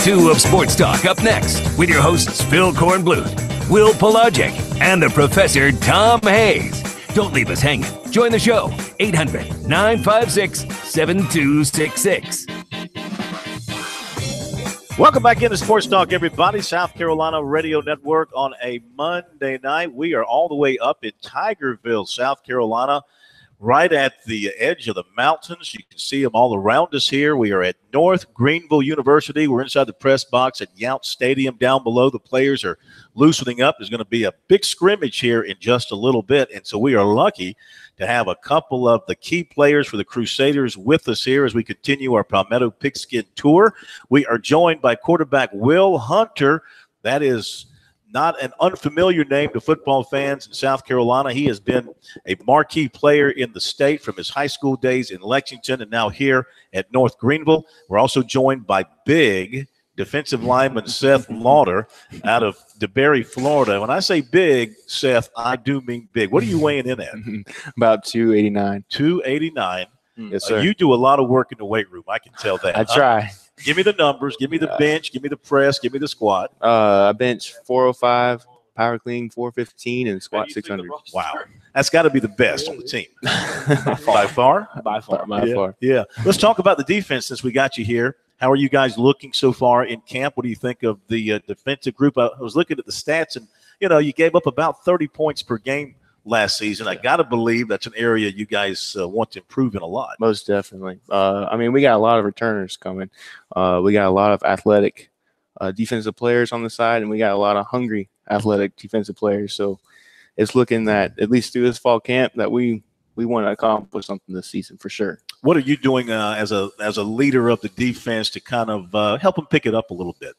2 of Sports Talk up next with your hosts Phil Kornblut, Will Pelagic, and the Professor Tom Hayes. Don't leave us hanging. Join the show, 800-956-7266. Welcome back into Sports Talk, everybody. South Carolina Radio Network on a Monday night. We are all the way up in Tigerville, South Carolina, right at the edge of the mountains. You can see them all around us here. We are at North Greenville University. We're inside the press box at Yount Stadium. Down below, the players are loosening up. There's going to be a big scrimmage here in just a little bit, and so we are lucky to have a couple of the key players for the Crusaders with us here as we continue our Palmetto Pigskin Tour. We are joined by quarterback Will Hunter. That is not an unfamiliar name to football fans in South Carolina. He has been a marquee player in the state from his high school days in Lexington and now here at North Greenville. We're also joined by big defensive lineman Seth Lauder out of DeBerry, Florida. When I say big, Seth, I do mean big. What are you weighing in at? About 289. 289. Yes, sir. You do a lot of work in the weight room. I can tell that. I try. Give me the numbers. Give me the bench. Give me the press. Give me the squat. I bench 405, power clean 415, and squat 600. Wow. That's got to be the best on the team. By far? By far. Yeah. Let's talk about the defense since we got you here. How are you guys looking so far in camp? What do you think of the defensive group? I was looking at the stats, and, you gave up about 30 points per game last season. I got to believe that's an area you guys want to improve in a lot. Most definitely. We got a lot of returners coming. We got a lot of athletic defensive players on the side, and we got a lot of hungry athletic defensive players. So it's looking that, at least through this fall camp, that we want to accomplish something this season for sure. What are you doing as a leader of the defense to kind of help them pick it up a little bit?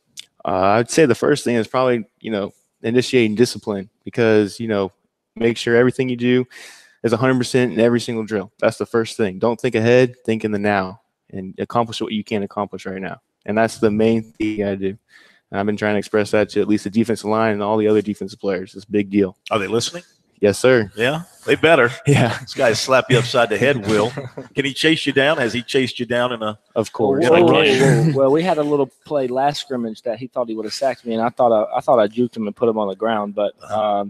I'd say the first thing is probably, initiating discipline, because, make sure everything you do is 100% in every single drill. That's the first thing. Don't think ahead, think in the now, and accomplish what you can accomplish right now. And that's the main thing you got to do. And I've been trying to express that to at least the defensive line and all the other defensive players. It's a big deal. Are they listening? Yes, sir. Yeah, they better. Yeah. This guy slap you upside the head, Will. Can he chase you down? Has he chased you down in a – Of course. Well, we had a little play last scrimmage that he thought he would have sacked me, and I thought I juked him and put him on the ground, but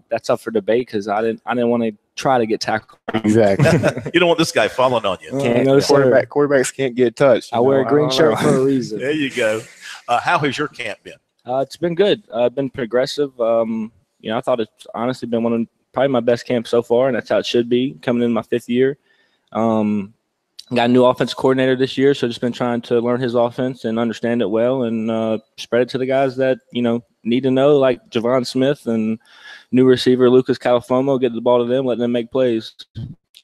that's up for debate because I didn't want to try to get tackled. Exactly. You don't want this guy falling on you. Quarterbacks can't get touched. I wear a green shirt for a reason. There you go. How has your camp been? It's been good. Been progressive. I thought it's honestly been one of probably my best camp so far, and that's how it should be coming in my 5th year. Got a new offensive coordinator this year, so just been trying to learn his offense and understand it well and spread it to the guys that, need to know, like Javon Smith and new receiver Lucas Califomo, get the ball to them, let them make plays.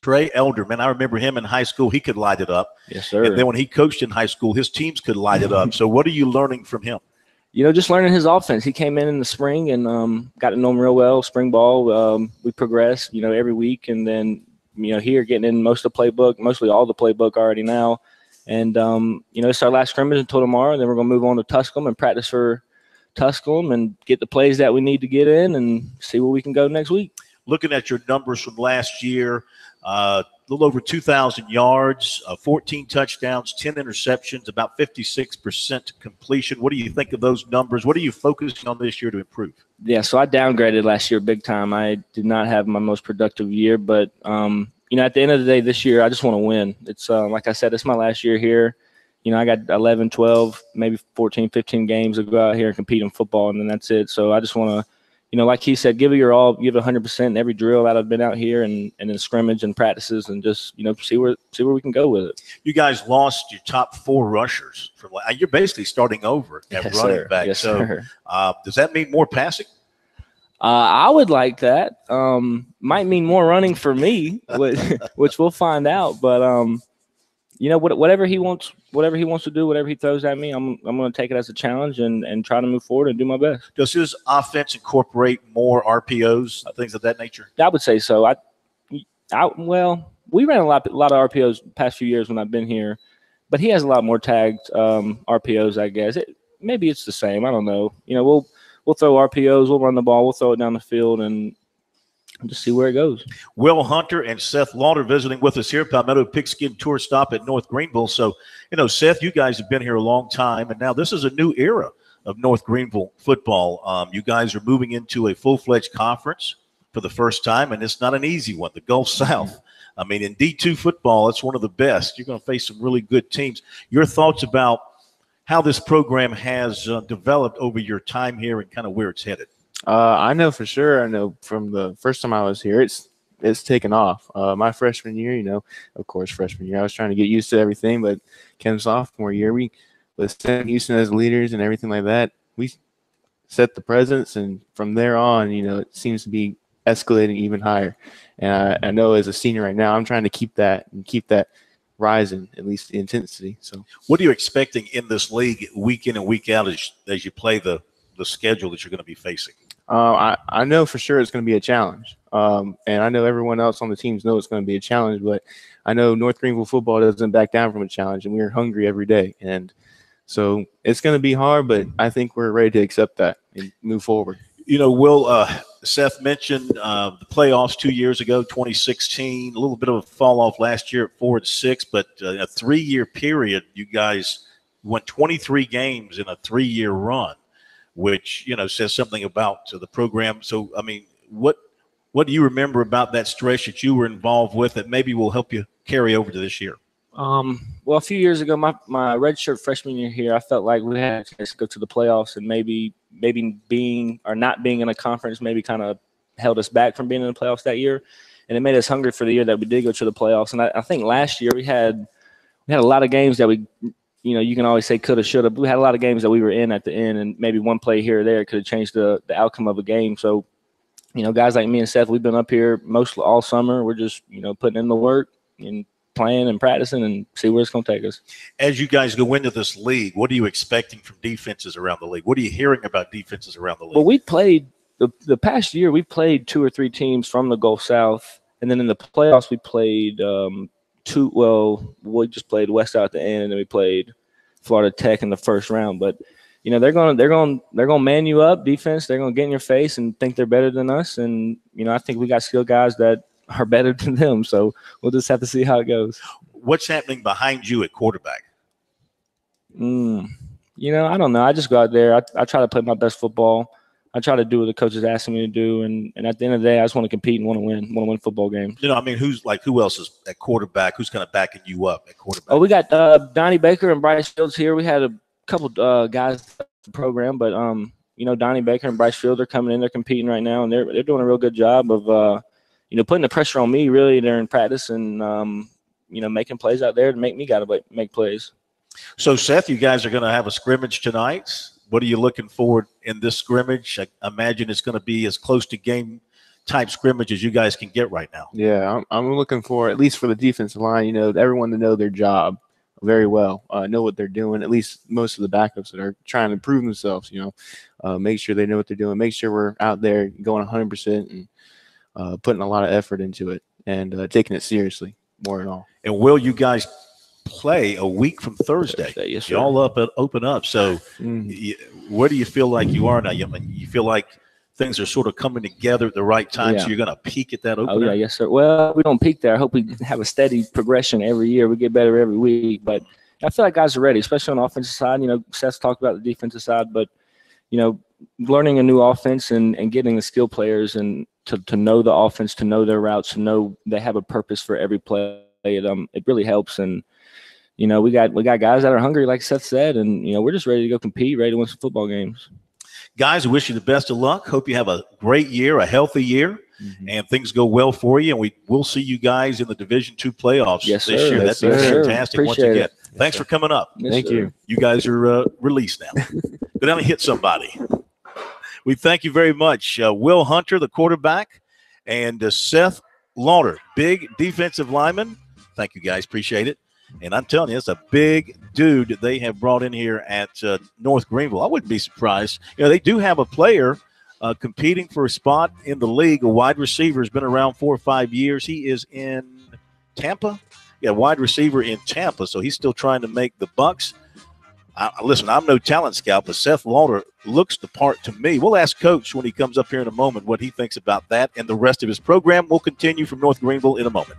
Trey Elderman, I remember him in high school. He could light it up. Yes, sir. And then when he coached in high school, his teams could light it up. So what are you learning from him? Just learning his offense. He came in the spring and got to know him real well. Spring ball, we progress, every week. And then, here getting in mostly all the playbook already now. And, it's our last scrimmage until tomorrow. Then we're going to move on to Tusculum and practice for Tusculum and get the plays that we need to get in and see where we can go next week. Looking at your numbers from last year, a little over 2,000 yards, 14 touchdowns, 10 interceptions, about 56% completion. What do you think of those numbers? What are you focusing on this year to improve? Yeah, so I downgraded last year big time. I did not have my most productive year, but, at the end of the day this year, I just want to win. It's like I said, it's my last year here. I got 11, 12, maybe 14, 15 games to go out here and compete in football, and then that's it. So I just want to, like he said, give it your all, give it 100% in every drill that I've been out here and in scrimmage and practices and just, see where we can go with it. You guys lost your top 4 rushers. You're basically starting over at running back. Yes, sir. Does that mean more passing? I would like that. Might mean more running for me, which we'll find out. But whatever he wants to do, whatever he throws at me, I'm going to take it as a challenge and try to move forward and do my best. Does his offense incorporate more RPOs, things of that nature? I would say so. We ran a lot of RPOs the past few years when I've been here, but he has a lot more tagged RPOs, I guess. Maybe it's the same. I don't know. We'll throw RPOs, we'll run the ball, we'll throw it down the field, and just see where it goes. Will Hunter and Seth Lauder visiting with us here, Palmetto Pigskin Tour stop at North Greenville. So, Seth, you guys have been here a long time, and now this is a new era of North Greenville football. You guys are moving into a full-fledged conference for the first time, and it's not an easy one, the Gulf South. I mean, in D2 football, it's one of the best. You're going to face some really good teams. Your thoughts about how this program has developed over your time here and kind of where it's headed? I know for sure. I know from the first time I was here, it's taken off. My freshman year, of course, freshman year, I was trying to get used to everything, but Ken's sophomore year, with Sam Houston as leaders and everything like that, we set the presence, and from there on, it seems to be escalating even higher. And I know as a senior right now, I'm trying to keep that rising, at least the intensity. So, what are you expecting in this league week in and week out as you play the schedule that you're going to be facing? I know for sure it's going to be a challenge. And I know everyone else on the teams know it's going to be a challenge, but I know North Greenville football doesn't back down from a challenge, and we're hungry every day. And so it's going to be hard, but I think we're ready to accept that and move forward. Will, Seth mentioned the playoffs 2 years ago, 2016, a little bit of a fall off last year at 4-6, but a 3-year period, you guys won 23 games in a 3-year run, which, says something about the program. So, I mean, what do you remember about that stretch that you were involved with that maybe will help you carry over to this year? Well, a few years ago, my redshirt freshman year here, I felt like we had a chance to go to the playoffs, and maybe being or not being in a conference maybe kind of held us back from being in the playoffs that year, and it made us hungry for the year that we did go to the playoffs. And I think last year we had a lot of games that we, you can always say coulda, shoulda, but we had a lot of games that we were in at the end, and maybe one play here or there could have changed the outcome of a game. So, guys like me and Seth, we've been up here mostly all summer. We're just, putting in the work and playing and practicing and see where it's going to take us. As you guys go into this league, what are you expecting from defenses around the league? What are you hearing about defenses around the league? Well, we played the past year, we played 2 or 3 teams from the Gulf South, and then in the playoffs we played we just played West South at the end, and then we played Florida Tech in the first round. But they're going to man you up defense. They're going to get in your face and think they're better than us, and I think we got skilled guys that are better than them. So we'll just have to see how it goes. What's happening behind you at quarterback? I don't know. I just go out there. I try to play my best football. I try to do what the coaches asking me to do. And at the end of the day, I just want to compete and want to win football games. Who else is at quarterback? Who's kind of backing you up at quarterback? Oh, we got Donnie Baker and Bryce Fields here. We had a couple guys in the program, but Donnie Baker and Bryce Fields are coming in. They're competing right now, and they're doing a real good job of putting the pressure on me really during practice and, making plays out there to make me got to make plays. So, Seth, you guys are going to have a scrimmage tonight. What are you looking for in this scrimmage? I imagine it's going to be as close to game-type scrimmage as you guys can get right now. Yeah, I'm looking for, at least for the defensive line, everyone to know their job very well, know what they're doing, at least most of the backups that are trying to improve themselves, make sure they know what they're doing, make sure we're out there going 100% and putting a lot of effort into it and taking it seriously more than all. And will you guys play a week from Thursday? Yes, sir. Y'all open up. So where do you feel like you are now? You feel like things are sort of coming together at the right time, so you're going to peak at that opener? Oh, yeah, yes, sir. Well, we don't peak there. I hope we have a steady progression every year. We get better every week. But I feel like guys are ready, especially on the offensive side. Seth talked about the defensive side, but, learning a new offense and getting the skill players and to know the offense, to know their routes, to know they have a purpose for every play. It really helps. And, we got guys that are hungry, like Seth said, and, we're just ready to go compete, ready to win some football games. Guys, I wish you the best of luck. Hope you have a great year, a healthy year, and things go well for you. And we'll see you guys in the Division II playoffs this year. That'd be fantastic. Appreciate once again. it. Thanks for coming up. Thank you. You guys are released now. Go down and hit somebody. We thank you very much. Will Hunter, the quarterback, and Seth Lauder, big defensive lineman. Thank you, guys. Appreciate it. And I'm telling you, it's a big dude that they have brought in here at North Greenville. I wouldn't be surprised. They do have a player competing for a spot in the league, a wide receiver, has been around 4 or 5 years. He is in Tampa. Yeah, wide receiver in Tampa, so he's still trying to make the Bucks. Listen, I'm no talent scout, but Seth Lauder looks the part to me. We'll ask Coach when he comes up here in a moment what he thinks about that and the rest of his program. We'll continue from North Greenville in a moment.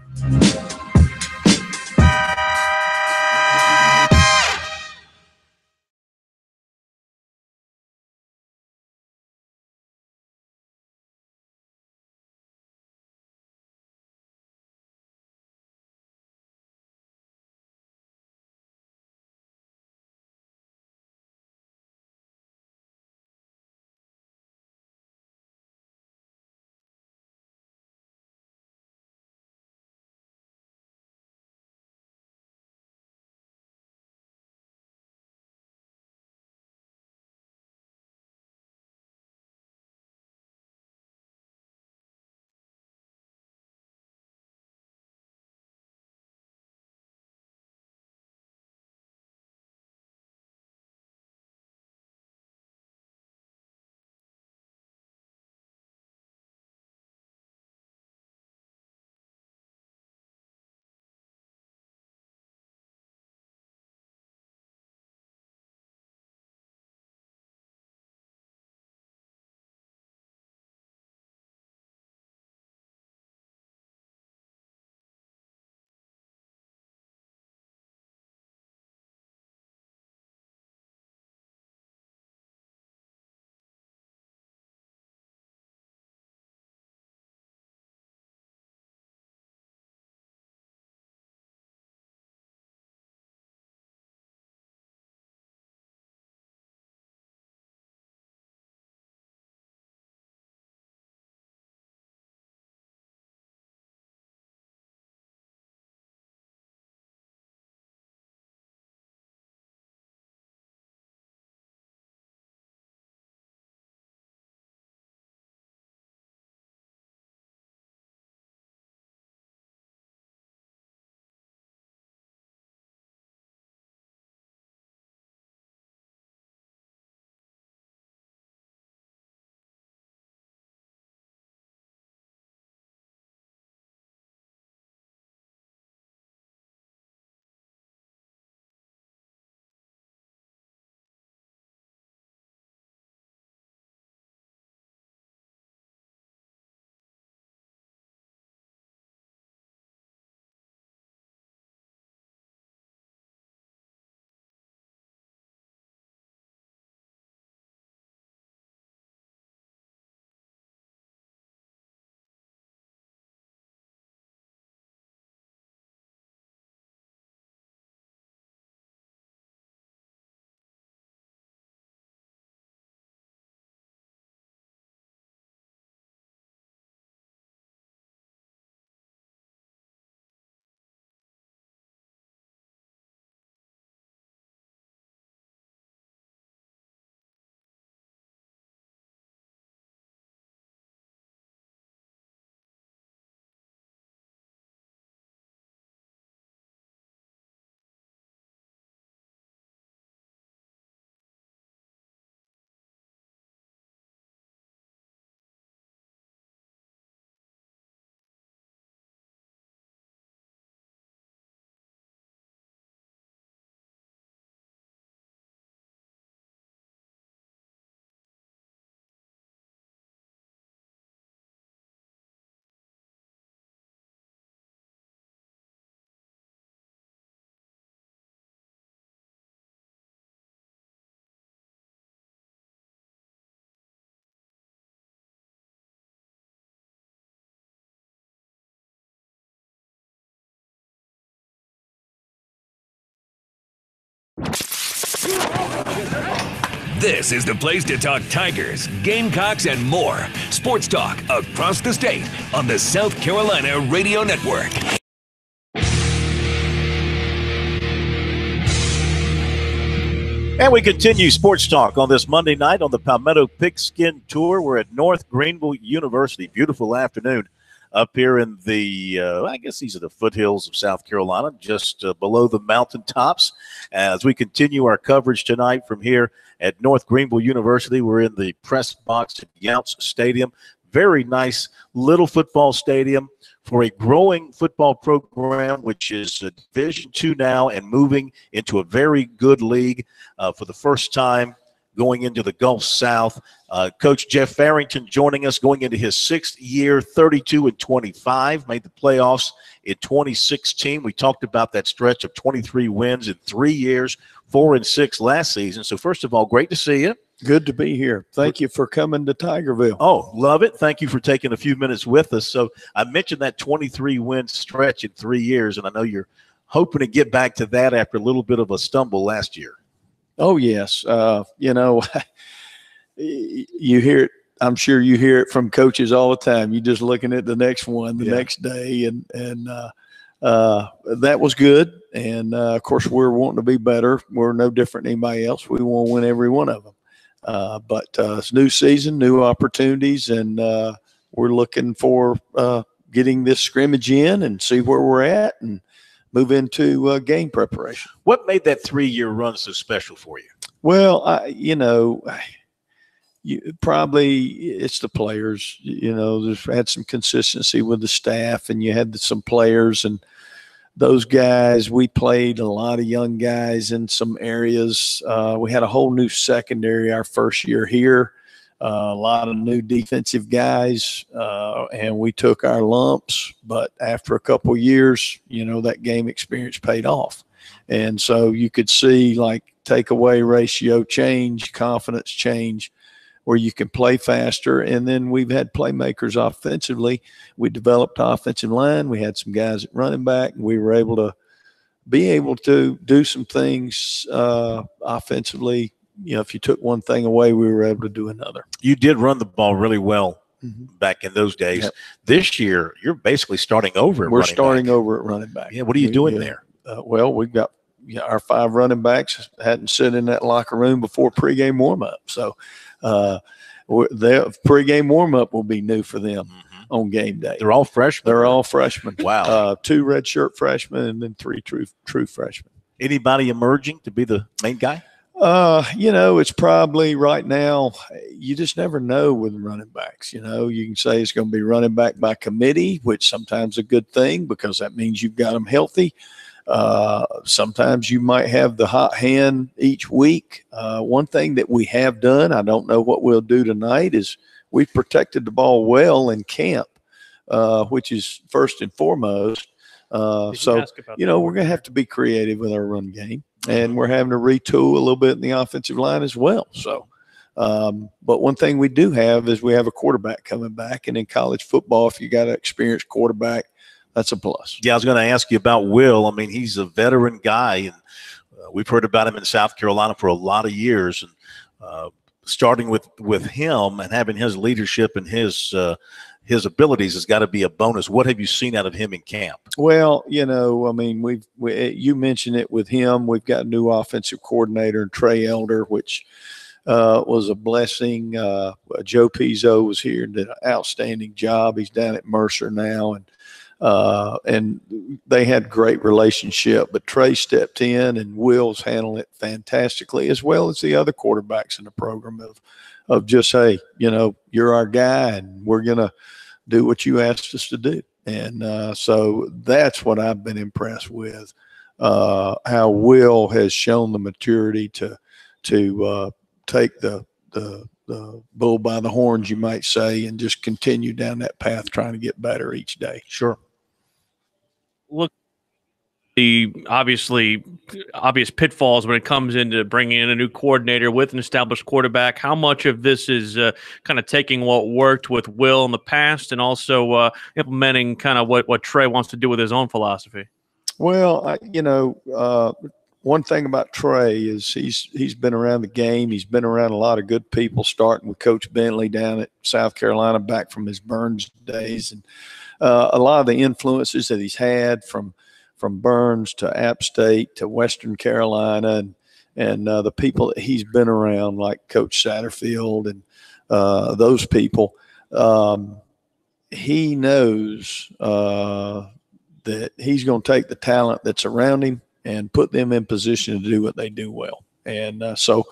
This is the place to talk Tigers, Gamecocks, and more. Sports talk across the state on the South Carolina Radio Network. And we continue sports talk on this Monday night on the Palmetto Pigskin Tour. We're at North Greenville University. Beautiful afternoon up here in the, I guess these are the foothills of South Carolina, just below the mountaintops. As we continue our coverage tonight from here at North Greenville University, we're in the press box at Younts Stadium. Very nice little football stadium for a growing football program, which is Division II now and moving into a very good league for the first time going into the Gulf South. Coach Jeff Farrington joining us, going into his 6th year, 32-25, made the playoffs in 2016. We talked about that stretch of 23 wins in 3 years, 4-6 last season. So first of all, great to see you. Good to be here. Thank you for coming to Tigerville. Oh, love it. Thank you for taking a few minutes with us. So I mentioned that 23-win stretch in 3 years, and I know you're hoping to get back to that after a little bit of a stumble last year. Oh, yes. You know, you hear it. I'm sure you hear it from coaches all the time. You're just looking at the next one the next day, and that was good. And, of course, we're wanting to be better. We're no different than anybody else. We want to win every one of them. But it's new season, new opportunities, and we're looking for getting this scrimmage in and see where we're at and move into game preparation. What made that 3-year run so special for you? Well, you know, probably it's the players. You know, there's had some consistency with the staff, and you had some players, and those guys, we played a lot of young guys in some areas. We had a whole new secondary our first year here, a lot of new defensive guys, and we took our lumps. But after a couple years, you know, that game experience paid off. And so you could see, like, takeaway ratio change, confidence change, where you can play faster. And then we've had playmakers offensively. We developed offensive line. We had some guys at running back, and we were able to do some things offensively. You know, if you took one thing away, we were able to do another. You did run the ball really well back in those days. Yep. This year, you're basically starting over at We're running starting back. over at running back. Yeah, what are you doing there? Well, we've got our 5 running backs hadn't sit in that locker room before pregame warm-up. So their pregame warm-up will be new for them on game day. They're all freshmen? They're all freshmen. Wow. 2 redshirt freshmen and then 3 true freshmen. Anybody emerging to be the main guy? You know, it's probably right now, you just never know with running backs. You know, you can say it's going to be running back by committee, which sometimes a good thing because that means you've got them healthy. Sometimes you might have the hot hand each week. One thing that we have done, I don't know what we'll do tonight, is we've protected the ball well in camp, which is first and foremost. So, you know, we're going to have to be creative with our run game, and we're having to retool a little bit in the offensive line as well. So, but one thing we do have is we have a quarterback coming back, and in college football, if you got an experienced quarterback, that's a plus. Yeah, I was going to ask you about Will. I mean, he's a veteran guy, and we've heard about him in South Carolina for a lot of years. And starting with him and having his leadership and his abilities has got to be a bonus. What have you seen out of him in camp? Well, you know, I mean, you mentioned it with him. We've got a new offensive coordinator, Trey Elder, which was a blessing. Joe Pizzo was here and did an outstanding job. He's down at Mercer now, and they had great relationship. But Trey stepped in, and Will's handled it fantastically, as well as the other quarterbacks in the program of just, hey, you know, you're our guy, and we're going to do what you asked us to do. And so that's what I've been impressed with, how Will has shown the maturity to take the bull by the horns, you might say, and just continue down that path, trying to get better each day. Sure. Look, the obvious pitfalls when it comes into bringing in a new coordinator with an established quarterback. How much of this is kind of taking what worked with Will in the past and also implementing kind of what Trey wants to do with his own philosophy? Well, you know, one thing about Trey is he's been around the game. He's been around a lot of good people, starting with Coach Bentley down at South Carolina back from his Burns days. And a lot of the influences that he's had from Burns to App State to Western Carolina and the people that he's been around, like Coach Satterfield and those people, he knows that he's going to take the talent that's around him and put them in position to do what they do well. And so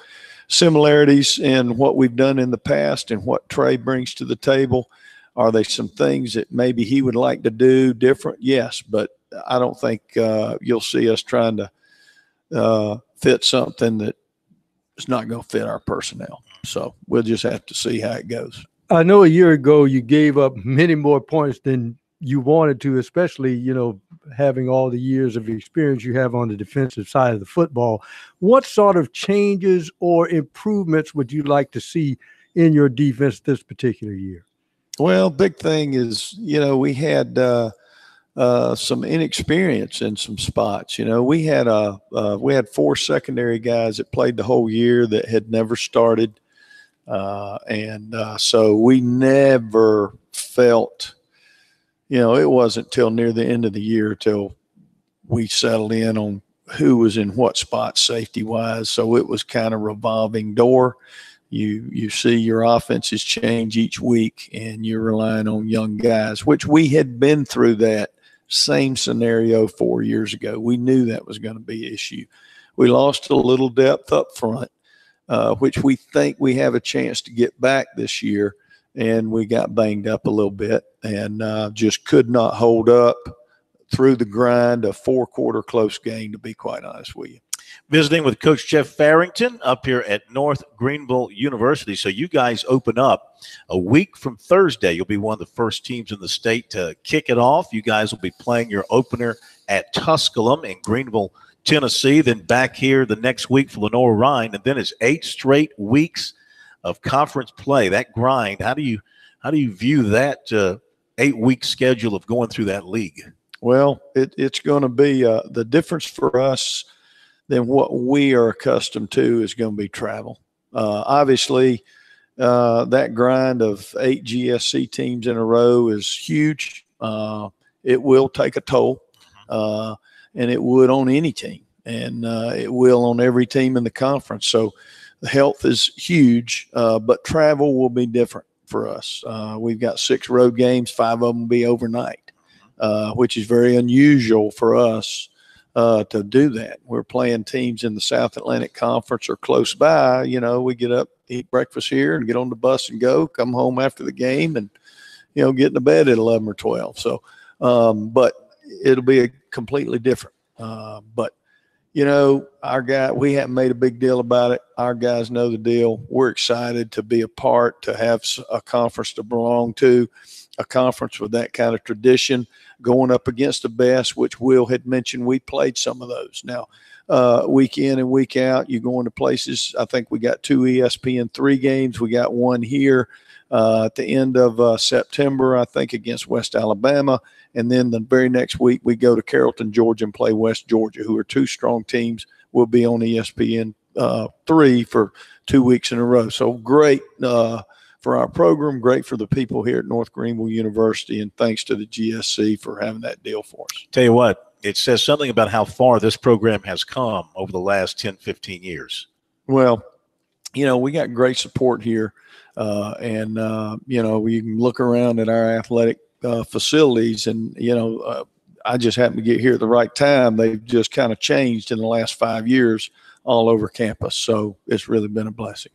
similarities in what we've done in the past and what Trey brings to the table. Are there some things that maybe he would like to do different? Yes, but I don't think you'll see us trying to fit something that is not going to fit our personnel. So we'll just have to see how it goes. I know a year ago you gave up many more points than you wanted to, especially, having all the years of experience you have on the defensive side of the football. What sort of changes or improvements would you like to see in your defense this particular year? Well, big thing is, we had some inexperience in some spots. We had 4 secondary guys that played the whole year that had never started. So we never felt, it wasn't till near the end of the year till we settled in on who was in what spot safety wise. So it was kind of revolving door. You see your offenses change each week and you're relying on young guys, which we had been through that same scenario 4 years ago. We knew that was going to be an issue. We lost a little depth up front, which we think we have a chance to get back this year. And we got banged up a little bit and just could not hold up through the grind, a 4-quarter close game, to be quite honest with you. Visiting with Coach Jeff Farrington up here at North Greenville University. So you guys open up a week from Thursday. You'll be one of the first teams in the state to kick it off. You guys will be playing your opener at Tusculum in Greenville, Tennessee. Then back here the next week for Lenore-Rhine. And then it's 8 straight weeks of conference play. That grind, how do you view that 8-week schedule of going through that league? Well, it's going to be the difference for us than what we are accustomed to is going to be travel. Obviously, that grind of 8 GSC teams in a row is huge. It will take a toll, and it would on any team, and it will on every team in the conference. So the health is huge, but travel will be different for us. We've got 6 road games, 5 of them will be overnight, which is very unusual for us to do that. We're playing teams in the South Atlantic Conference or close by. We get up, eat breakfast here, and get on the bus and go, come home after the game, and, get into bed at 11 or 12. So, but it'll be a completely different. But our guy, we haven't made a big deal about it. Our guys know the deal. We're excited to be a part, to have a conference to belong to, a conference with that kind of tradition, going up against the best, which Will had mentioned. We played some of those. Now, week in and week out, you go into places. I think we got 2 ESPN3 games. We got one here at the end of September, I think, against West Alabama. And then the very next week, we go to Carrollton, Georgia, and play West Georgia, who are 2 strong teams. We'll be on ESPN3 for 2 weeks in a row. So great for our program, great for the people here at North Greenville University, and thanks to the GSC for having that deal for us. Tell you what, it says something about how far this program has come over the last 10, 15 years. Well, we got great support here, and you can look around at our athletic facilities, and, I just happened to get here at the right time. They've just kind of changed in the last 5 years all over campus, so it's really been a blessing.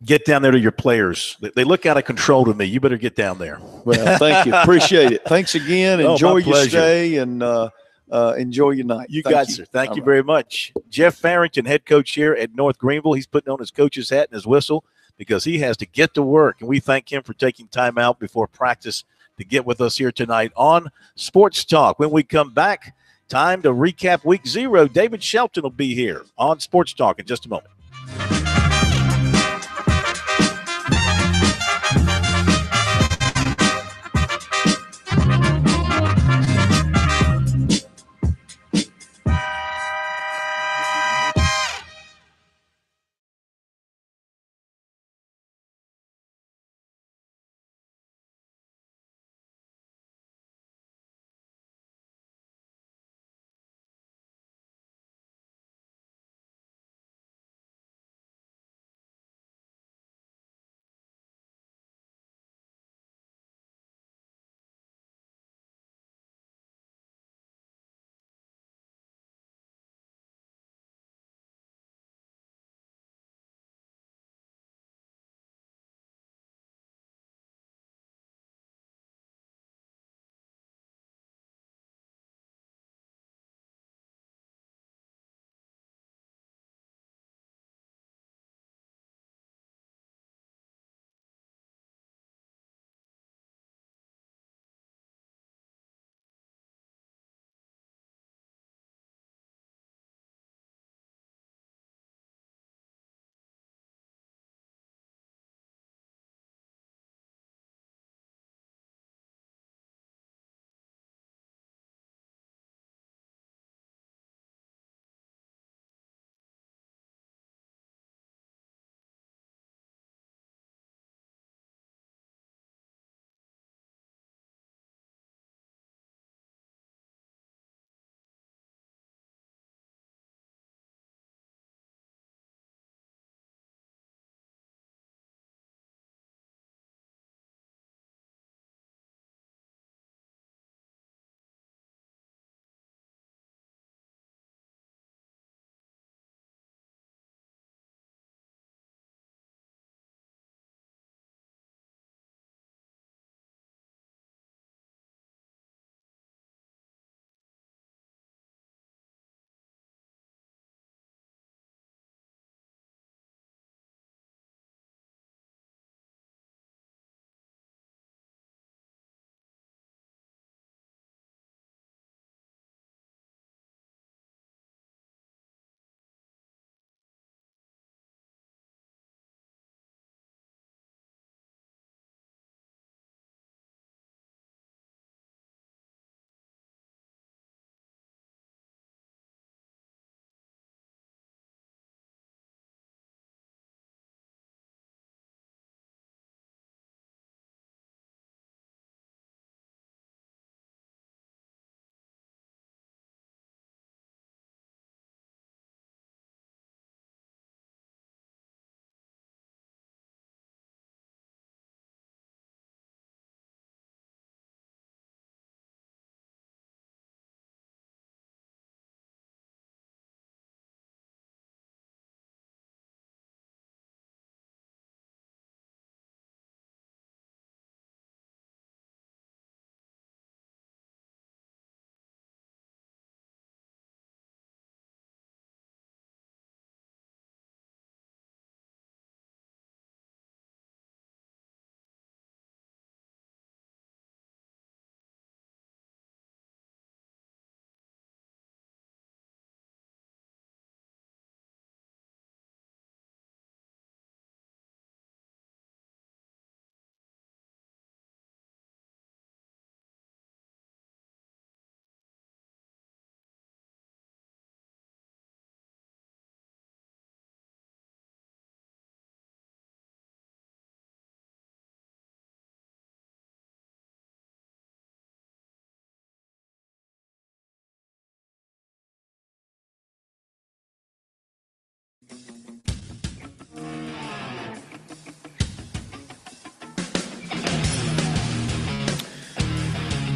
Get down there to your players. They look out of control to me. You better get down there. Well, thank you. Appreciate it. Thanks again. Enjoy your stay and enjoy your night. You got it, sir. Thank you very much. Jeff Farrington, head coach here at North Greenville. He's putting on his coach's hat and his whistle because he has to get to work, and we thank him for taking time out before practice to get with us here tonight on Sports Talk. When we come back, time to recap Week 0. David Shelton will be here on Sports Talk in just a moment.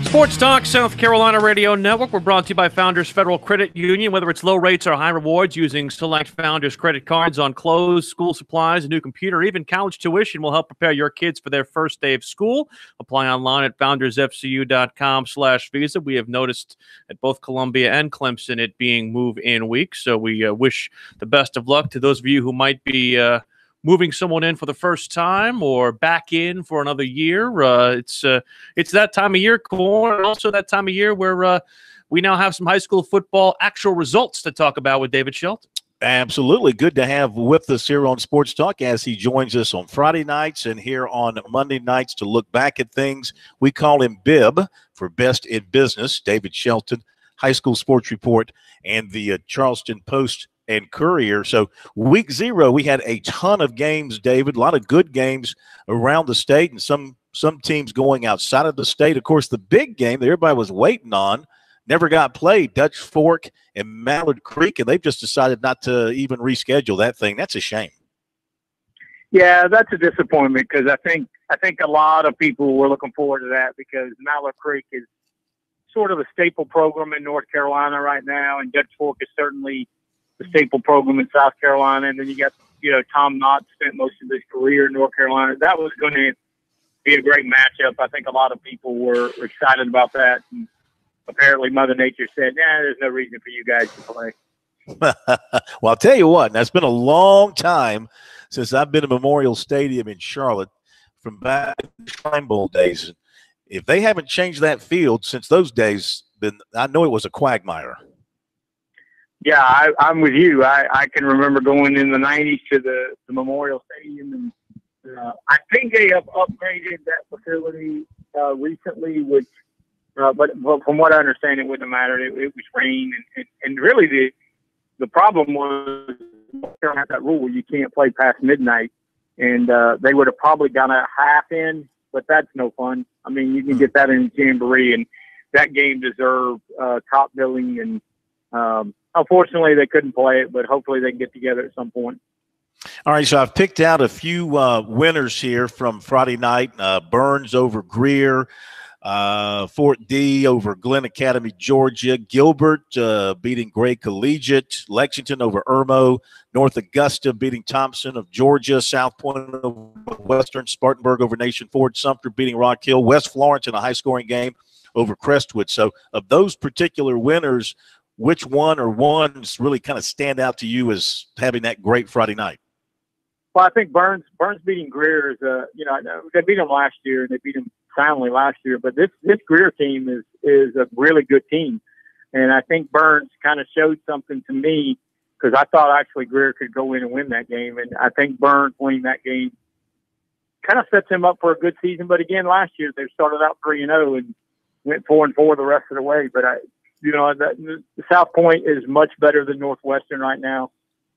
Sports Talk South Carolina Radio Network. We're brought to you by Founders Federal Credit Union. Whether it's low rates or high rewards, using select Founders credit cards on clothes, school supplies, a new computer, even college tuition will help prepare your kids for their first day of school. Apply online at foundersfcu.com/visa. We have noticed at both Columbia and Clemson it being move-in week, so we wish the best of luck to those of you who might be moving someone in for the first time or back in for another year. It's that time of year, Corn, and also that time of year where we now have some high school football actual results to talk about with David Shelton. Absolutely. Good to have with us here on Sports Talk as he joins us on Friday nights and here on Monday nights to look back at things. We call him Bib for Best in Business. David Shelton, High School Sports Report, and the Charleston Post and Courier. So week 0, we had a ton of games, David, a lot of good games around the state and some teams going outside of the state. Of course, the big game that everybody was waiting on never got played, Dutch Fork and Mallard Creek, and they've just decided not to even reschedule that thing. That's a shame. Yeah, that's a disappointment because I think a lot of people were looking forward to that because Mallard Creek is sort of a staple program in North Carolina right now, and Dutch Fork is certainly the staple program in South Carolina. And then you got, Tom Knott spent most of his career in North Carolina. That was going to be a great matchup. I think a lot of people were excited about that. And apparently Mother Nature said, there's no reason for you guys to play. Well, I'll tell you what, that's been a long time since I've been to Memorial Stadium in Charlotte from back in the Shrine Bowl days. If they haven't changed that field since those days, then I know it was a quagmire. Yeah, I'm with you. I can remember going in the 90s to the Memorial Stadium, and I think they have upgraded that facility recently, which, but from what I understand, it wouldn't have mattered. It was rain, and really the problem was they don't have that rule. You can't play past midnight, and they would have probably gone a half in, but that's no fun. I mean, you can get that in Jamboree, and that game deserved top billing, and unfortunately, they couldn't play it, but hopefully they can get together at some point. All right, so I've picked out a few winners here from Friday night. Burns over Greer, Fort D over Glenn Academy, Georgia, Gilbert beating Gray Collegiate, Lexington over Irmo, North Augusta beating Thompson of Georgia, South Point over Western, Spartanburg over Nation Ford, Sumter beating Rock Hill, West Florence in a high-scoring game over Crestwood. So of those particular winners, which one or ones really kind of stand out to you as having that great Friday night? Well, I think Burns beating Greer is they beat them last year and they beat them soundly last year, but this Greer team is a really good team, and I think Burns kind of showed something to me because I thought actually Greer could go in and win that game, and I think Burns winning that game kind of sets him up for a good season. But again, last year they started out 3-0 and went 4-4 the rest of the way, but the South Point is much better than Northwestern right now.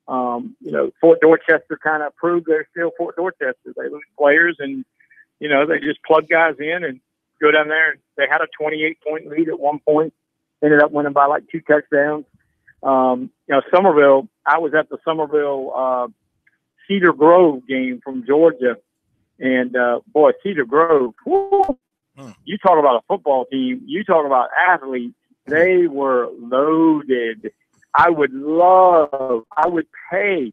Fort Dorchester kind of proved they're still Fort Dorchester. They lose players and, they just plug guys in and go down there. They had a 28-point lead at one point, ended up winning by like 2 touchdowns. Somerville, I was at the Somerville Cedar Grove game from Georgia. And, Cedar Grove, you talk about a football team, you talk about athletes. They were loaded. I would pay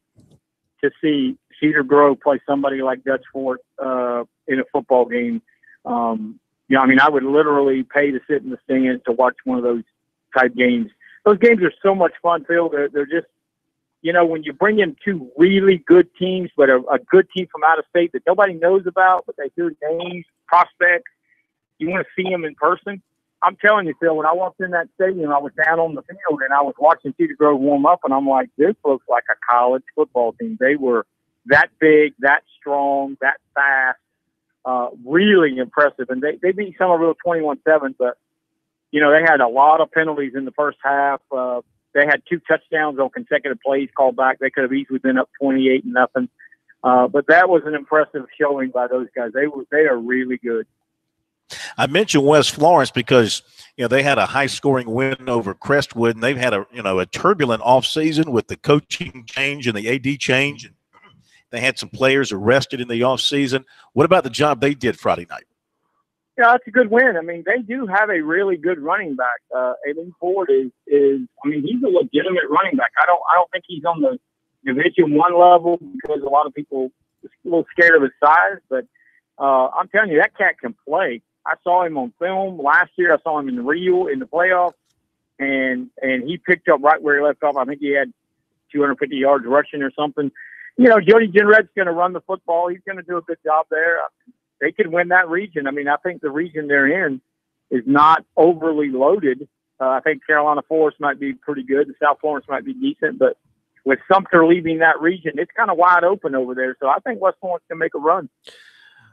to see Cedar Grove play somebody like Dutch Fork in a football game. I would literally pay to sit in the stands to watch one of those type games. Those games are so much fun, Phil. They're just, when you bring in 2 really good teams, but a good team from out of state that nobody knows about, but they hear names, prospects, you want to see them in person. I'm telling you, Phil, when I walked in that stadium, I was down on the field and I was watching Cedar Grove warm up, and I'm like, this looks like a college football team. They were that big, that strong, that fast, really impressive. And they beat Somerville 21-7, but, they had a lot of penalties in the first half. They had 2 touchdowns on consecutive plays called back. They could have easily been up 28-0. But that was an impressive showing by those guys. They are really good. I mentioned West Florence because they had a high-scoring win over Crestwood, and they've had a turbulent offseason with the coaching change and the AD change. And they had some players arrested in the offseason. What about the job they did Friday night? Yeah, that's a good win. I mean, they do have a really good running back. Aileen Ford is. I mean, he's a legitimate running back. I don't think he's on the Division I level because a lot of people are a little scared of his size. But I'm telling you, that cat can play. I saw him on film last year. I saw him in the Rio in the playoffs, and he picked up right where he left off. I think he had 250 yards rushing or something. You know, Jody Jenred's going to run the football. He's going to do a good job there. They could win that region. I mean, I think the region they're in is not overly loaded. I think Carolina Forest might be pretty good, and South Florence might be decent, but with Sumter leaving that region, it's kind of wide open over there. So I think West Florence can make a run.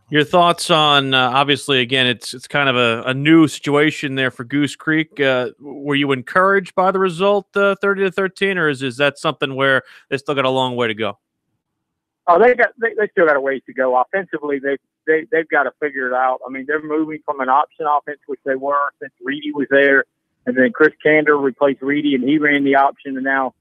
Your thoughts on obviously, again, it's kind of a new situation there for Goose Creek. Were you encouraged by the result, 30-13, or is that something where they still got a long way to go? Oh, they still got a ways to go. Offensively, they've got to figure it out. I mean, they're moving from an option offense, which they were since Reedy was there, and then Chris Kander replaced Reedy, and he ran the option, and now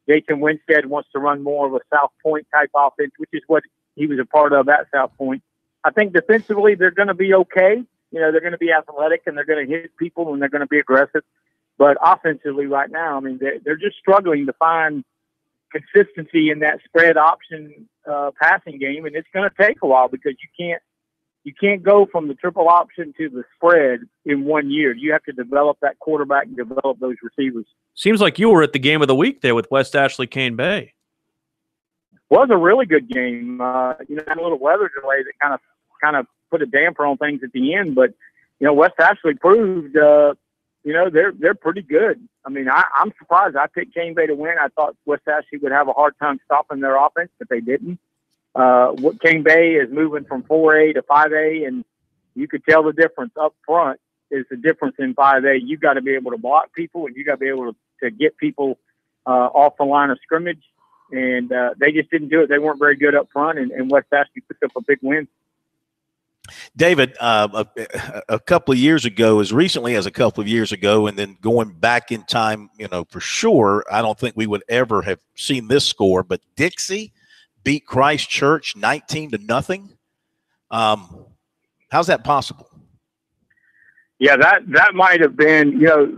Jason Winstead wants to run more of a South Point type offense, which is what he was a part of at South Point. I think defensively they're going to be okay. You know, they're going to be athletic, and they're going to hit people, and they're going to be aggressive. But offensively right now, I mean, they're just struggling to find consistency in that spread option passing game, and it's going to take a while because you can't go from the triple option to the spread in 1 year. You have to develop that quarterback and develop those receivers. Seems like you were at the game of the week there with West Ashley Cane Bay. Was a really good game. You know, had a little weather delay that kind of put a damper on things at the end, but you know, West Ashley proved you know, they're pretty good. I mean, I'm surprised. I picked Cane Bay to win. I thought West Ashley would have a hard time stopping their offense, but they didn't. Cane Bay is moving from 4A to 5A, and you could tell the difference up front is the difference in 5A. You got to be able to block people, and you got to be able to get people off the line of scrimmage. And they just didn't do it. They weren't very good up front, and West Ashley picked up a big win. David, a couple of years ago, as recently as a couple of years ago, and then going back in time, you know, for sure, I don't think we would ever have seen this score, but Dixie beat Christ Church 19-0. How's that possible? Yeah, that might have been, you know,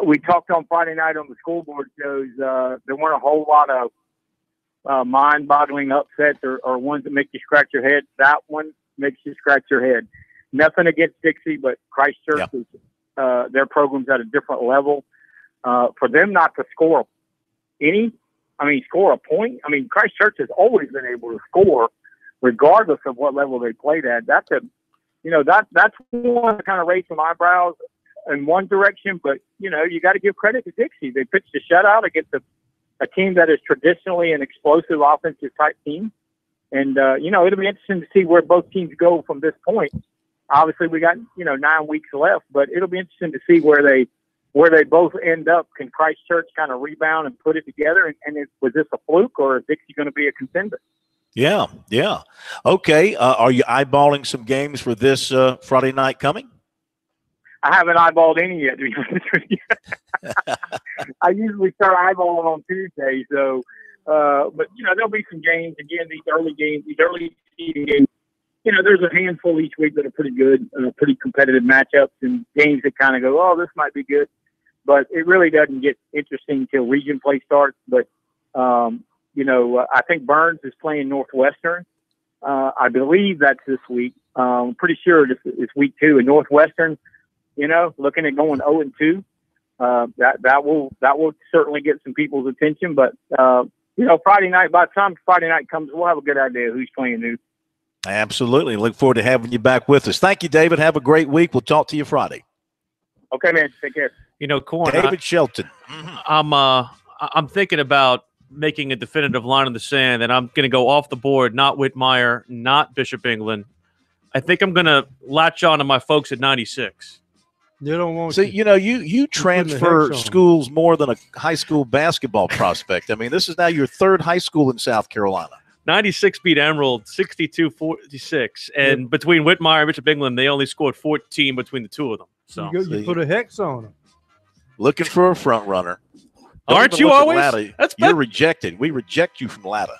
we talked on Friday night on the scoreboard shows. There weren't a whole lot of mind-boggling upsets or ones that make you scratch your head. That one makes you scratch your head. Nothing against Dixie, but Christ Church is their program's at a different level. For them not to score score a point. I mean, Christ Church has always been able to score regardless of what level they played at. That's one that kind of raised some eyebrows in one direction, but you know, you got to give credit to Dixie. They pitched a shutout against a team that is traditionally an explosive offensive type team. And, you know, it'll be interesting to see where both teams go from this point. Obviously, we got, you know, 9 weeks left, but it'll be interesting to see where they both end up. Can Christ Church kind of rebound and put it together? And was this a fluke, or is Dixie going to be a contender? Yeah. Okay. Are you eyeballing some games for this Friday night coming? I haven't eyeballed any yet, to be honest with you. I usually start eyeballing on Tuesday, so but you know, there'll be some games again. These early seeding games. You know, there's a handful each week that are pretty good, pretty competitive matchups, and games that kind of go, oh, this might be good, but it really doesn't get interesting until region play starts. But you know, I think Burns is playing Northwestern. I believe that's this week. I'm pretty sure it's week 2, and Northwestern. You know, looking at going 0-2, that will certainly get some people's attention, but. You know, Friday night, by the time Friday night comes, we'll have a good idea who's playing who. Absolutely. Look forward to having you back with us. Thank you, David. Have a great week. We'll talk to you Friday. Okay, man. Take care. You know, Corn, David Shelton. I'm thinking about making a definitive line in the sand, and I'm going to go off the board, not Whitmire, not Bishop England. I think I'm going to latch on to my folks at 96. You don't want you know, you transfer schools more than a high school basketball prospect. I mean, this is now your 3rd high school in South Carolina. 96 beat Emerald 62-46, and between Whitmire and Bishop England, they only scored 14 between the two of them. So you put a hex on them. Looking for a front runner. Aren't you always? You're rejected. We reject you from Latta.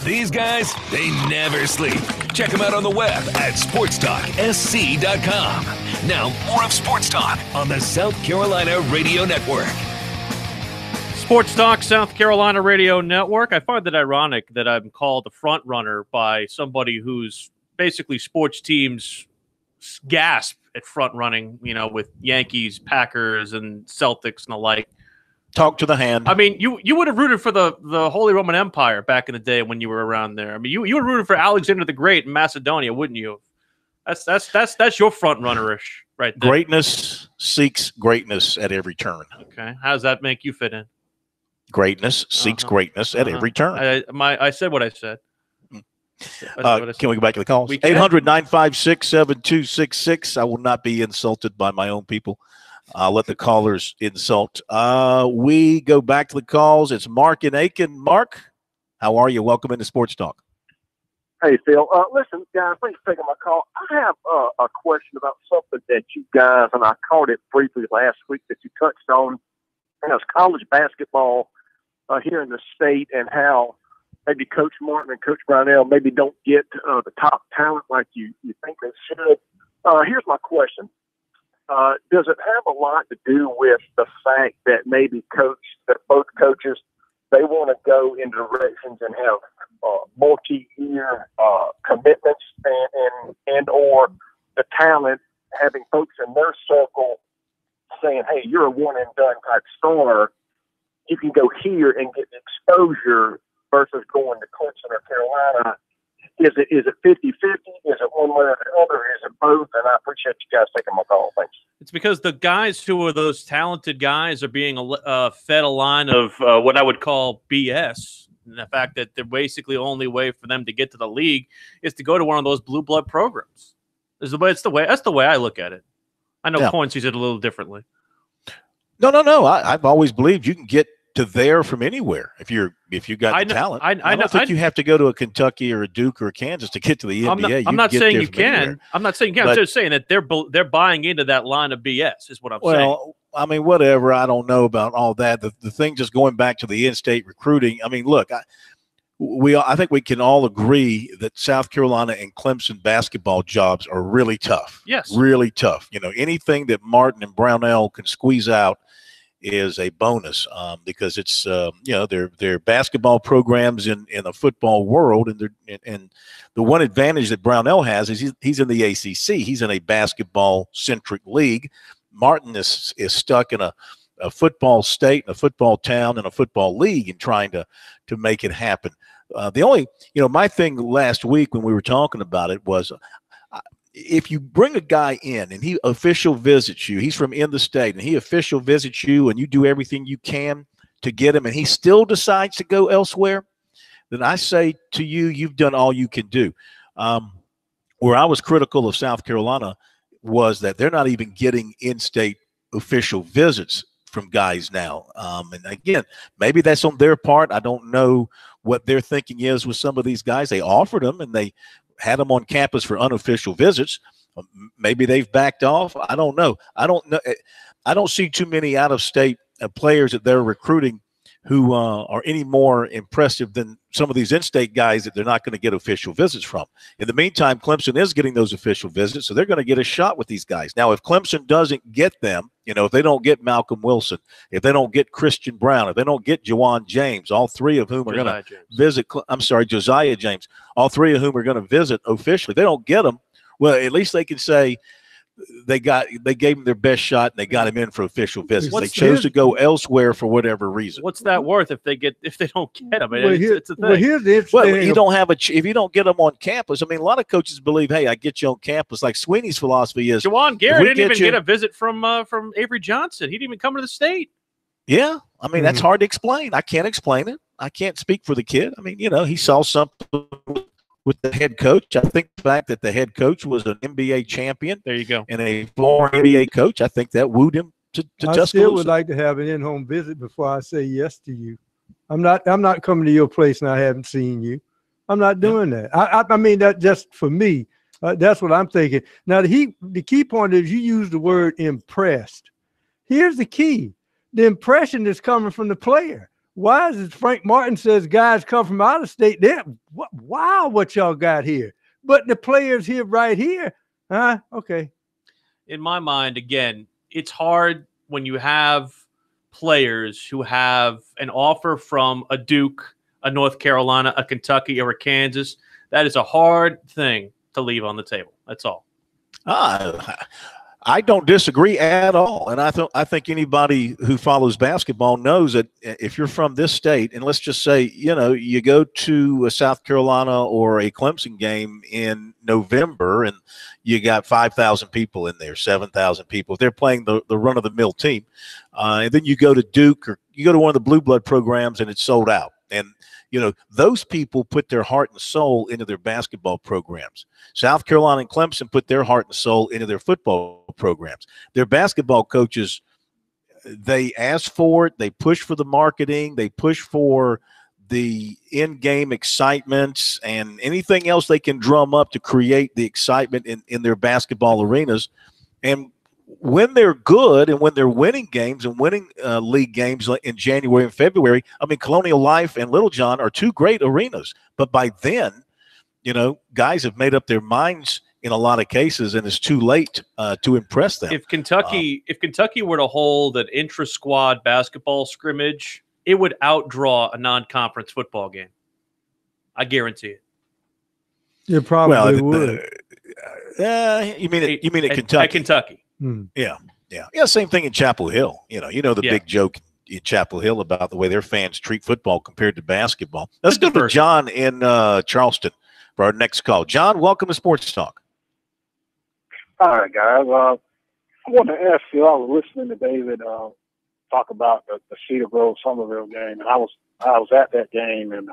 These guys, they never sleep. Check them out on the web at SportsTalkSC.com. Now, more of Sports Talk on the South Carolina Radio Network. Sports Talk, South Carolina Radio Network. I find it ironic that I'm called a front runner by somebody who's basically sports teams gasp at front running, you know, with Yankees, Packers, and Celtics and the like. Talk to the hand. I mean, you would have rooted for the Holy Roman Empire back in the day when you were around there. I mean, you would have rooted for Alexander the Great in Macedonia, wouldn't you? That's your front runnerish right there. Greatness seeks greatness at every turn. Okay, how does that make you fit in? Greatness seeks greatness at every turn. I said what I said. Can we go back to the calls? 800-956-7266. I will not be insulted by my own people. I'll let the callers insult. We go back to the calls. It's Mark in Aiken. Mark, how are you? Welcome into Sports Talk. Hey, Phil. Listen, guys, thanks for taking my call. I have a question about something that you guys, and I caught it briefly last week, that you touched on. And it's college basketball here in the state, and how maybe Coach Martin and Coach Brownell maybe don't get the top talent like you think they should. Here's my question. Does it have a lot to do with the fact that maybe both coaches, they want to go in directions and have multi-year commitments and or the talent, having folks in their circle saying, hey, you're a one-and-done type star, you can go here and get exposure versus going to Clemson or Carolina? Is it 50-50? Is it one way or the other? Is it both? And I appreciate you guys taking my call. Thanks. It's because the guys who are those talented guys are being fed a line of what I would call BS. And the fact that the basically only way for them to get to the league is to go to one of those blue blood programs. That's the way I look at it. I know Coin sees it a little differently. No. I've always believed you can get to there from anywhere if you got the talent. I don't think you have to go to a Kentucky or a Duke or a Kansas to get to the NBA. I'm not saying you can. I'm not saying you can. I'm just saying that they're buying into that line of BS is what I'm saying. Well, I mean, whatever. I don't know about all that. The thing just going back to the in-state recruiting. I mean, look, I think we can all agree that South Carolina and Clemson basketball jobs are really tough. Yes, really tough. You know, anything that Martin and Brownell can squeeze out is a bonus because it's they're basketball programs in a football world, and the one advantage that Brownell has is he's in the ACC. He's in a basketball centric league. Martin is stuck in a football state, and a football town, and a football league, and trying to make it happen. The only my thing last week when we were talking about it was, if you bring a guy in and he official visits you, he's from in the state, and he official visits you, and you do everything you can to get him, and he still decides to go elsewhere, then I say to you, you've done all you can do. Where I was critical of South Carolina was that they're not even getting in-state official visits from guys now. And again, maybe that's on their part. I don't know what their thinking is with some of these guys. They offered them, and they had them on campus for unofficial visits. Maybe they've backed off. I don't know. I don't see too many out-of-state players that they're recruiting who are any more impressive than some of these in-state guys that they're not going to get official visits from. In the meantime, Clemson is getting those official visits, so they're going to get a shot with these guys. Now, if Clemson doesn't get them, if they don't get Malcolm Wilson, if they don't get Christian Brown, if they don't get Juwan James, all three of whom are going to visit – Josiah James, all three of whom are going to visit officially. If they don't get them, well, at least they can say – they gave him their best shot, and they got him in for official visits. They chose to go elsewhere for whatever reason. What's that worth if they don't get him? It's a thing. Here's the interesting thing. You don't have if you don't get them on campus. I mean, a lot of coaches believe, hey, I get you on campus. Like Sweeney's philosophy is, Juwan Garrett didn't even get a visit from Avery Johnson. He didn't even come to the state. Yeah, I mean that's hard to explain. I can't explain it. I can't speak for the kid. I mean, he saw something with the head coach. I think the fact that the head coach was an NBA champion, there you go, and a former NBA coach, I think that wooed him to Tuscaloosa. I still would like to have an in-home visit before I say yes to you. I'm not coming to your place and I haven't seen you. I'm not doing that. I mean, that just for me, that's what I'm thinking. Now, the key point is you use the word impressed. Here's the key. The impression is coming from the player. Why is it Frank Martin says guys come from out of state? Wow, what y'all got here. But the players here right here, huh? Okay. In my mind, again, it's hard when you have players who have an offer from a Duke, a North Carolina, a Kentucky, or a Kansas. That is a hard thing to leave on the table. That's all. I don't disagree at all, and I think anybody who follows basketball knows that if you're from this state, and let's just say you go to a South Carolina or a Clemson game in November, and you got 5,000 people in there, 7,000 people. If they're playing the run-of-the-mill team, and then you go to Duke or you go to one of the blue blood programs, and it's sold out, and those people put their heart and soul into their basketball programs. South Carolina and Clemson put their heart and soul into their football programs. Their basketball coaches, they ask for it. They push for the marketing. They push for the in-game excitement and anything else they can drum up to create the excitement in their basketball arenas. And when they're good and when they're winning games and winning league games in January and February, I mean, Colonial Life and Littlejohn are two great arenas. But by then, guys have made up their minds in a lot of cases, and it's too late to impress them. If Kentucky were to hold an intra-squad basketball scrimmage, it would outdraw a non-conference football game. I guarantee it. You probably would. You mean at Kentucky? At Kentucky. Yeah. Same thing in Chapel Hill. The big joke in Chapel Hill about the way their fans treat football compared to basketball. Let's go to John in Charleston for our next call. John, welcome to Sports Talk. All right, guys. I want to ask you. I was listening to David talk about the Cedar Grove Somerville game, and I was at that game, and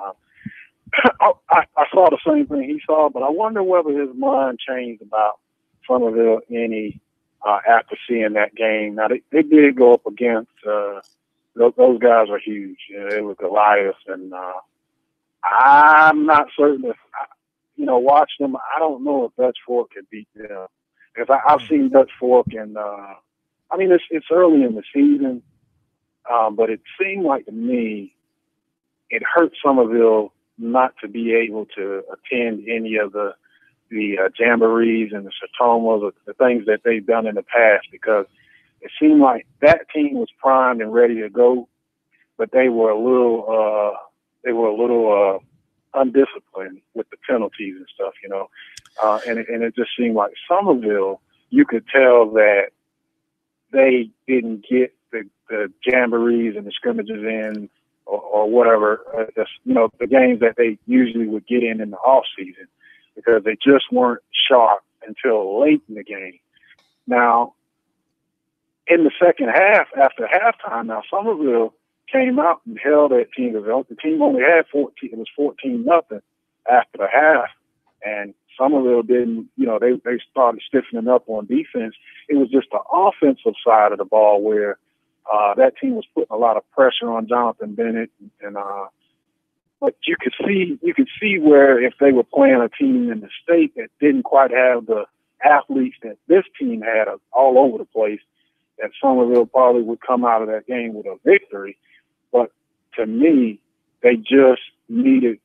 I saw the same thing he saw, but I wonder whether his mind changed about Somerville any. After seeing that game. Now, they did go up against those guys are huge. It was Goliath, and I'm not certain if, watching them, I don't know if Dutch Fork could beat them. Because I've seen Dutch Fork, and, it's early in the season, but it seemed like to me it hurt Somerville not to be able to attend any of the jamborees and the Sertomas, or the things that they've done in the past, because it seemed like that team was primed and ready to go, but they were a little undisciplined with the penalties and stuff, and it just seemed like Somerville, you could tell that they didn't get the jamborees and the scrimmages in or whatever, the games that they usually would get in the off season, because they just weren't sharp until late in the game. Now, in the second half, after halftime, now Somerville came out and held that team. The team only had 14. It was 14-0 after the half, and Somerville didn't. They started stiffening up on defense. It was just the offensive side of the ball where that team was putting a lot of pressure on Jonathan Bennett, and but you could see where if they were playing a team in the state that didn't quite have the athletes that this team had all over the place, that Somerville probably would come out of that game with a victory. But to me, they just needed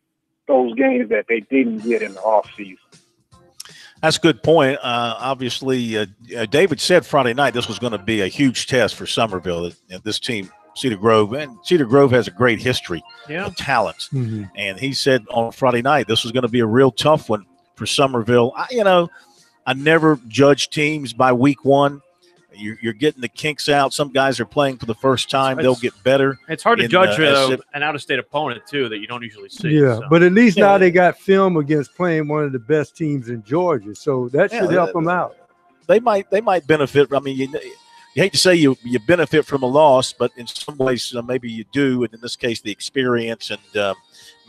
those games that they didn't get in the offseason. That's a good point. Obviously, David said Friday night this was going to be a huge test for Somerville. This team, Cedar Grove, and Cedar Grove has a great history of talent. Mm-hmm. And he said on Friday night this was going to be a real tough one for Somerville. I never judge teams by week one. You're getting the kinks out. Some guys are playing for the first time. They'll get better. It's hard to judge an out-of-state opponent, too, that you don't usually see. Yeah, so. But at least now they got film against playing one of the best teams in Georgia, so that should help them out. They might benefit. I mean, you hate to say you benefit from a loss, but in some ways maybe you do, and in this case the experience and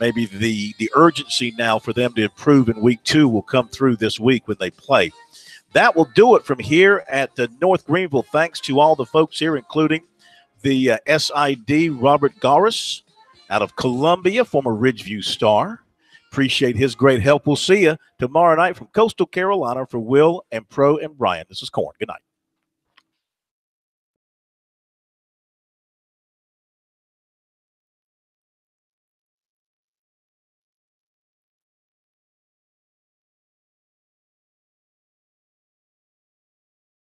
maybe the urgency now for them to improve in week 2 will come through this week when they play. That will do it from here at North Greenville. Thanks to all the folks here, including the SID Robert Garis out of Columbia, former Ridgeview star. Appreciate his great help. We'll see you tomorrow night from Coastal Carolina for Will and Pro and Brian. This is Corn. Good night.